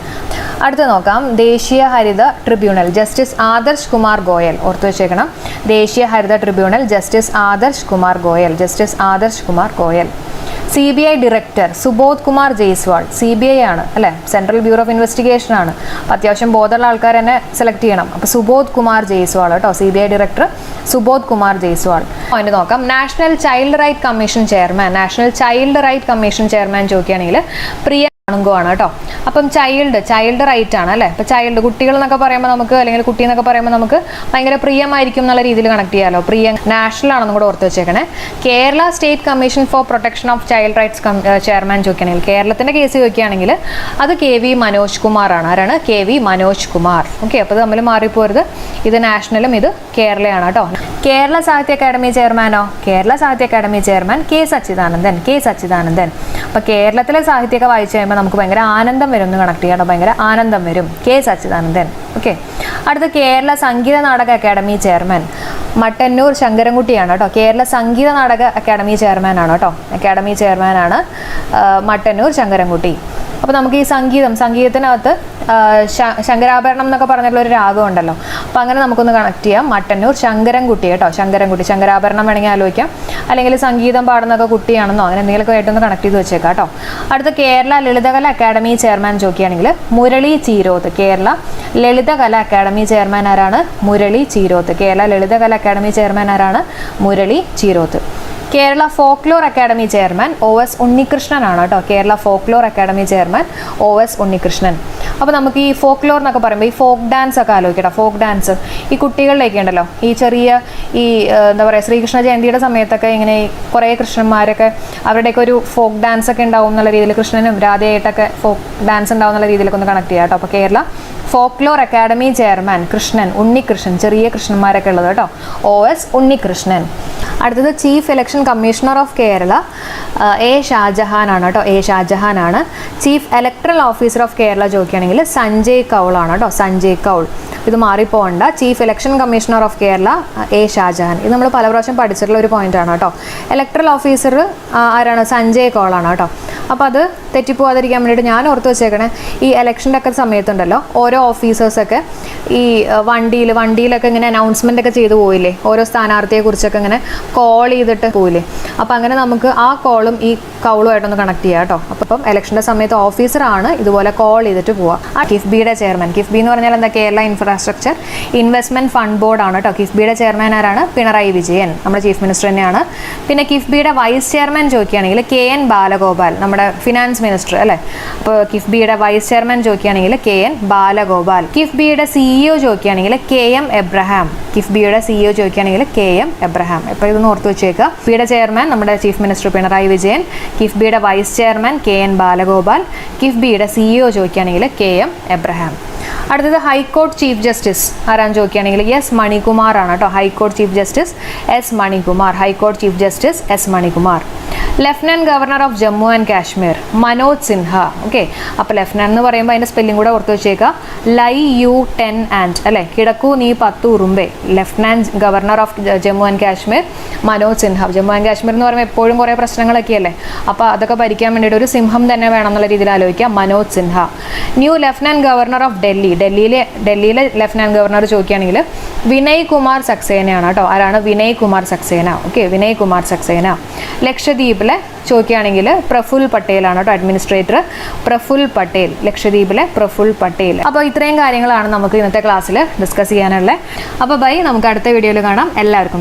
അടുത്ത് നോക്കാം, ദേശീയ ഹരിത ട്രിബ്യൂണൽ ജസ്റ്റിസ് ആദർശ് കുമാർ ഗോയൽ. ഓർത്ത് വെച്ചേക്കണം, ദേശീയ ഹരിത tribunal justice Adarsh Kumar Goel. CBI director Subodh Kumar Jaiswal. CBI ആണ് അല്ലേ, സെൻട്രൽ ബ്യൂറോ ഓഫ് ഇൻവെസ്റ്റിഗേഷൻ ആണ്. അപ്പോൾ അത്യാവശ്യം ബോധമുള്ള ആൾക്കാർ തന്നെ സെലക്ട് ചെയ്യണം. അപ്പോൾ സുബോധ് കുമാർ ജയ്സ്വാൾ കേട്ടോ, CBI director Subodh Kumar Jaiswal. Point നോക്കാം, national child right commission chairman ചോദിക്കുകയാണെങ്കിൽ പ്രിയ ആണ് കേട്ടോ. അപ്പം ചൈൽഡ് റൈറ്റ് ആണ് അല്ലേ. ഇപ്പം ചൈൽഡ് കുട്ടികൾ എന്നൊക്കെ പറയുമ്പോൾ നമുക്ക്, അല്ലെങ്കിൽ കുട്ടി എന്നൊക്കെ പറയുമ്പോൾ നമുക്ക് ഭയങ്കര പ്രിയമായിരിക്കും എന്നുള്ള രീതിയിൽ കണക്ട് ചെയ്യാമല്ലോ. പ്രിയ നാഷണൽ ആണെന്നും കൂടെ ഓർത്ത് വെച്ചേക്കണേ. Kerala state commission for protection of child rights chairman ചോദിക്കുകയാണെങ്കിൽ, കേരളത്തിൻ്റെ കേസ് ചോദിക്കുകയാണെങ്കിൽ അത് KV മനോജ് കുമാർ ആണ്. ആരാണ്? KV മനോജ് കുമാർ. ഓക്കെ, അപ്പോൾ ഇത് തമ്മിൽ മാറിപ്പോരുത്. ഇത് നാഷണലും ഇത് കേരളയാണ് കേട്ടോ. കേരള സാഹിത്യ അക്കാദമി ചെയർമാനോ? കേരള സാഹിത്യ അക്കാദമി ചെയർമാൻ K സച്ചിദാനന്ദൻ. അപ്പോൾ കേരളത്തിലെ സാഹിത്യമൊക്കെ വായിച്ചു കഴിയുമ്പോൾ നമുക്ക് ഭയങ്കര ആനന്ദം വരും എന്ന് കണക്ട് ചെയ്യാം. ഭയങ്കര ആനന്ദം വരും. K സച്ചിദാനന്ദൻ. ഓക്കെ, അടുത്ത കേരള സംഗീത നാടക അക്കാദമി ചെയർമാൻ മട്ടന്നൂർ ശങ്കരൻകുട്ടിയാണ് കേട്ടോ. കേരള സംഗീത നാടക അക്കാദമി ചെയർമാനാണ് കേട്ടോ. അക്കാദമി ചെയർമാനാണ് മട്ടന്നൂർ ശങ്കരൻകുട്ടി. അപ്പോൾ നമുക്ക് ഈ സംഗീതത്തിനകത്ത് ശങ്കരാഭരണം എന്നൊക്കെ പറഞ്ഞിട്ടുള്ള ഒരു രാഗം ഉണ്ടല്ലോ. അപ്പോൾ അങ്ങനെ നമുക്കൊന്ന് കണക്ട് ചെയ്യാം. മട്ടന്നൂർ ശങ്കരൻകുട്ടി കേട്ടോ. ശങ്കരാഭരണം വേണമെങ്കിൽ ആലോചിക്കാം. അല്ലെങ്കിൽ സംഗീതം പാടുന്നൊക്കെ കുട്ടിയാണെന്നോ അങ്ങനെ എന്തെങ്കിലുമൊക്കെ ആയിട്ടൊന്ന് കണക്ട് ചെയ്ത് വെച്ചേക്കാം കേട്ടോ. അടുത്ത കേരള ലളിതകല അക്കാദമി ചെയർമാൻ ചോദിക്കുകയാണെങ്കിൽ മുരളി ചീരോത്ത്. കേരള ലളിതകല അക്കാദമി ചെയർമാൻ ആരാണ്? മുരളി ചീരോത്ത്. കേരള ലളിതകല അക്കാദമി ചെയർമാൻ ആരാണ്? Murali Cheeroth. Kerala folklore academy chairman OS Unnikrishnan ആണ് കേട്ടോ. Kerala folklore academy chairman OS Unnikrishnan. അപ്പോൾ നമുക്ക് ഈ ഫോക്ലോർ എന്നൊക്കെ പറയുമ്പോൾ ഈ ഫോക്ക് ഡാൻസ് ഒക്കെ ആലോചിക്കട്ടോ. ഫോക്ക് ഡാൻസ് ഈ കുട്ടികളിലേക്ക് ഉണ്ടല്ലോ, ഈ ചെറിയ എന്താ പറയുക, ശ്രീകൃഷ്ണ ജയന്തിയുടെ സമയത്തൊക്കെ ഇങ്ങനെ കുറേ കൃഷ്ണന്മാരൊക്കെ അവരുടെയൊക്കെ ഒരു ഫോക്ക് ഡാൻസ് ഒക്കെ ഉണ്ടാവും എന്നുള്ള രീതിയിൽ, കൃഷ്ണനും രാധയായിട്ടൊക്കെ ഫോക്ക് ഡാൻസ് ഉണ്ടാവും എന്നുള്ള രീതിയിലൊക്കെ ഒന്ന് കണക്ട് ചെയ്യാം കേട്ടോ. അപ്പോൾ Kerala folklore academy chairman Unnikrishnan, ചെറിയ കൃഷ്ണന്മാരൊക്കെ ഉള്ളത് കേട്ടോ. OS ഉണ്ണികൃഷ്ണൻ. അടുത്തത് chief election commissioner of Kerala A Shajahan ആണ് കേട്ടോ. A ഷാജഹാൻ ആണ്. Chief electoral officer of Kerala ചോദിക്കുകയാണെങ്കിൽ സഞ്ജയ് കൗൾ ആണ് കേട്ടോ. സഞ്ജയ് കൗൾ. ഇത് മാറിപ്പോകണ്ട. Chief election commissioner of Kerala A Shajahan. ഇത് നമ്മൾ പല പ്രാവശ്യം പഠിച്ചിട്ടുള്ള ഒരു പോയിന്റ് ആണ് കേട്ടോ. ഇലക്ട്രൽ ഓഫീസർ ആരാണ്? സഞ്ജയ് കൗൾ ആണ് കേട്ടോ. അപ്പോൾ അത് തെറ്റിപ്പോവാതിരിക്കാൻ വേണ്ടിയിട്ട് ഞാൻ ഓർത്ത് വെച്ചേക്കണേ, ഈ ഇലക്ഷൻ്റെ ഒക്കെ സമയത്തുണ്ടല്ലോ ഓരോ ഓഫീസേഴ്സൊക്കെ ഈ വണ്ടിയിലൊക്കെ ഇങ്ങനെ അനൗൺസ്മെൻ്റ് ഒക്കെ ചെയ്തു പോയില്ലേ, ഓരോ സ്ഥാനാർത്ഥിയെക്കുറിച്ചൊക്കെ ഇങ്ങനെ കോൾ ചെയ്തിട്ട് പോയില്ലേ. അപ്പോൾ അങ്ങനെ നമുക്ക് ആ കോളും ഈ കൗളുമായിട്ടൊന്ന് കണക്ട് ചെയ്യാം കേട്ടോ. അപ്പം ഇലക്ഷൻ്റെ സമയത്ത് ഓഫീസറാണ് ഇതുപോലെ കോൾ ചെയ്തിട്ട് പോവുക. കിഫ്ബിയുടെ ചെയർമാൻ, കിഫ്ബി എന്ന് പറഞ്ഞാൽ എന്താ? കേരള ഇൻഫ്രാസ്ട്രക്ചർ ഇൻവെസ്റ്റ്മെൻറ്റ് ഫണ്ട് ബോർഡാണ് കേട്ടോ. കിഫ്ബിയുടെ ചെയർമാൻ ആരാണ്? പിണറായി വിജയൻ, നമ്മുടെ ചീഫ് മിനിസ്റ്റർ തന്നെയാണ്. പിന്നെ കിഫ്ബിയുടെ വൈസ് ചെയർമാൻ ചോദിക്കുകയാണെങ്കിൽ KN ബാലഗോപാൽ, നമ്മുടെ ഫിനാൻസ് മിനിസ്റ്റർ അല്ലേ. അപ്പോൾ കിഫ്ബിയുടെ വൈസ് ചെയർമാൻ ചോദിക്കുകയാണെങ്കിൽ KN ബാലഗോപാൽ. കിഫ്ബിയുടെ CEO CEO ചോദിക്കുകയാണെങ്കിൽ KM എബ്രഹാം. കിഫ്ബിയുടെ CEO ചോദിക്കുകയാണെങ്കിൽ KM എബ്രഹാം. അപ്പോൾ ഇതൊന്ന് ഓർത്ത് വെച്ചേക്കുക. കിഫ്ബിയുടെ ചെയർമാൻ നമ്മുടെ ചീഫ് മിനിസ്റ്റർ പിണറായി വിജയൻ, കിഫ്ബിയുടെ വൈസ് ചെയർമാൻ KN ബാലഗോപാൽ, കിഫ്ബിയുടെ CEO ചോദിക്കുകയാണെങ്കിൽ KM എബ്രഹാം. അടുത്തത് ഹൈക്കോടതി ചീഫ് ജസ്റ്റിസ് ആരാന്ന് ചോദിക്കുകയാണെങ്കിൽ എസ് മണികുമാർ ആണ് കേട്ടോ. ഹൈക്കോടതി ചീഫ് ജസ്റ്റിസ് എസ് മണികുമാർ. ഹൈക്കോടതി chief justice S Manikumar. Lieutenant governor of Jammu and Kashmir Manoj Sinha. Okay, അപ്പോൾ ലെഫ്റ്റനന്റ് എന്ന് പറയുമ്പോൾ അതിൻ്റെ സ്പെല്ലിംഗ് കൂടെ ഓർത്ത് വെച്ചേക്കുക. ലൈ യു 10 ആൻഡ് അല്ലേ, കിടക്കൂ നീ 10 ഉറുമ്പേ. Lieutenant governor of Jammu and Kashmir Manoj Sinha. Jammu and Kashmir എന്ന് പറയുമ്പോൾ എപ്പോഴും കുറേ പ്രശ്നങ്ങളൊക്കെ അല്ലേ, അപ്പോൾ അതൊക്കെ ഭരിക്കാൻ വേണ്ടിയിട്ട് ഒരു സിംഹം തന്നെ വേണം എന്നുള്ള രീതിയിൽ ആലോചിക്കുക. Manoj Sinha. New lieutenant governor of Delhi. ഡൽഹിയിലെ ലെഫ്റ്റനന്റ് ഗവർണർ ചോദിക്കുകയാണെങ്കിൽ വിനയ് കുമാർ സക്സേനയാണ് കേട്ടോ. ആരാണ്? വിനയ് കുമാർ സക്സേന. ഓക്കെ, വിനയ് കുമാർ സക്സേന. ലക്ഷദ്വീപിലെ ചോദിക്കുകയാണെങ്കിൽ പ്രഫുൽ പട്ടേലാണ് കേട്ടോ അഡ്മിനിസ്ട്രേറ്റർ. പ്രഫുൽ പട്ടേൽ. ലക്ഷദ്വീപിലെ പ്രഫുൽ പട്ടേൽ. അപ്പോൾ ഇത്രയും കാര്യങ്ങളാണ് നമുക്ക് ഇന്നത്തെ ക്ലാസ്സിൽ ഡിസ്കസ് ചെയ്യാനുള്ളത്. അപ്പോൾ ബൈ, നമുക്ക് അടുത്ത വീഡിയോയിൽ കാണാം. എല്ലാവർക്കും ബൈ.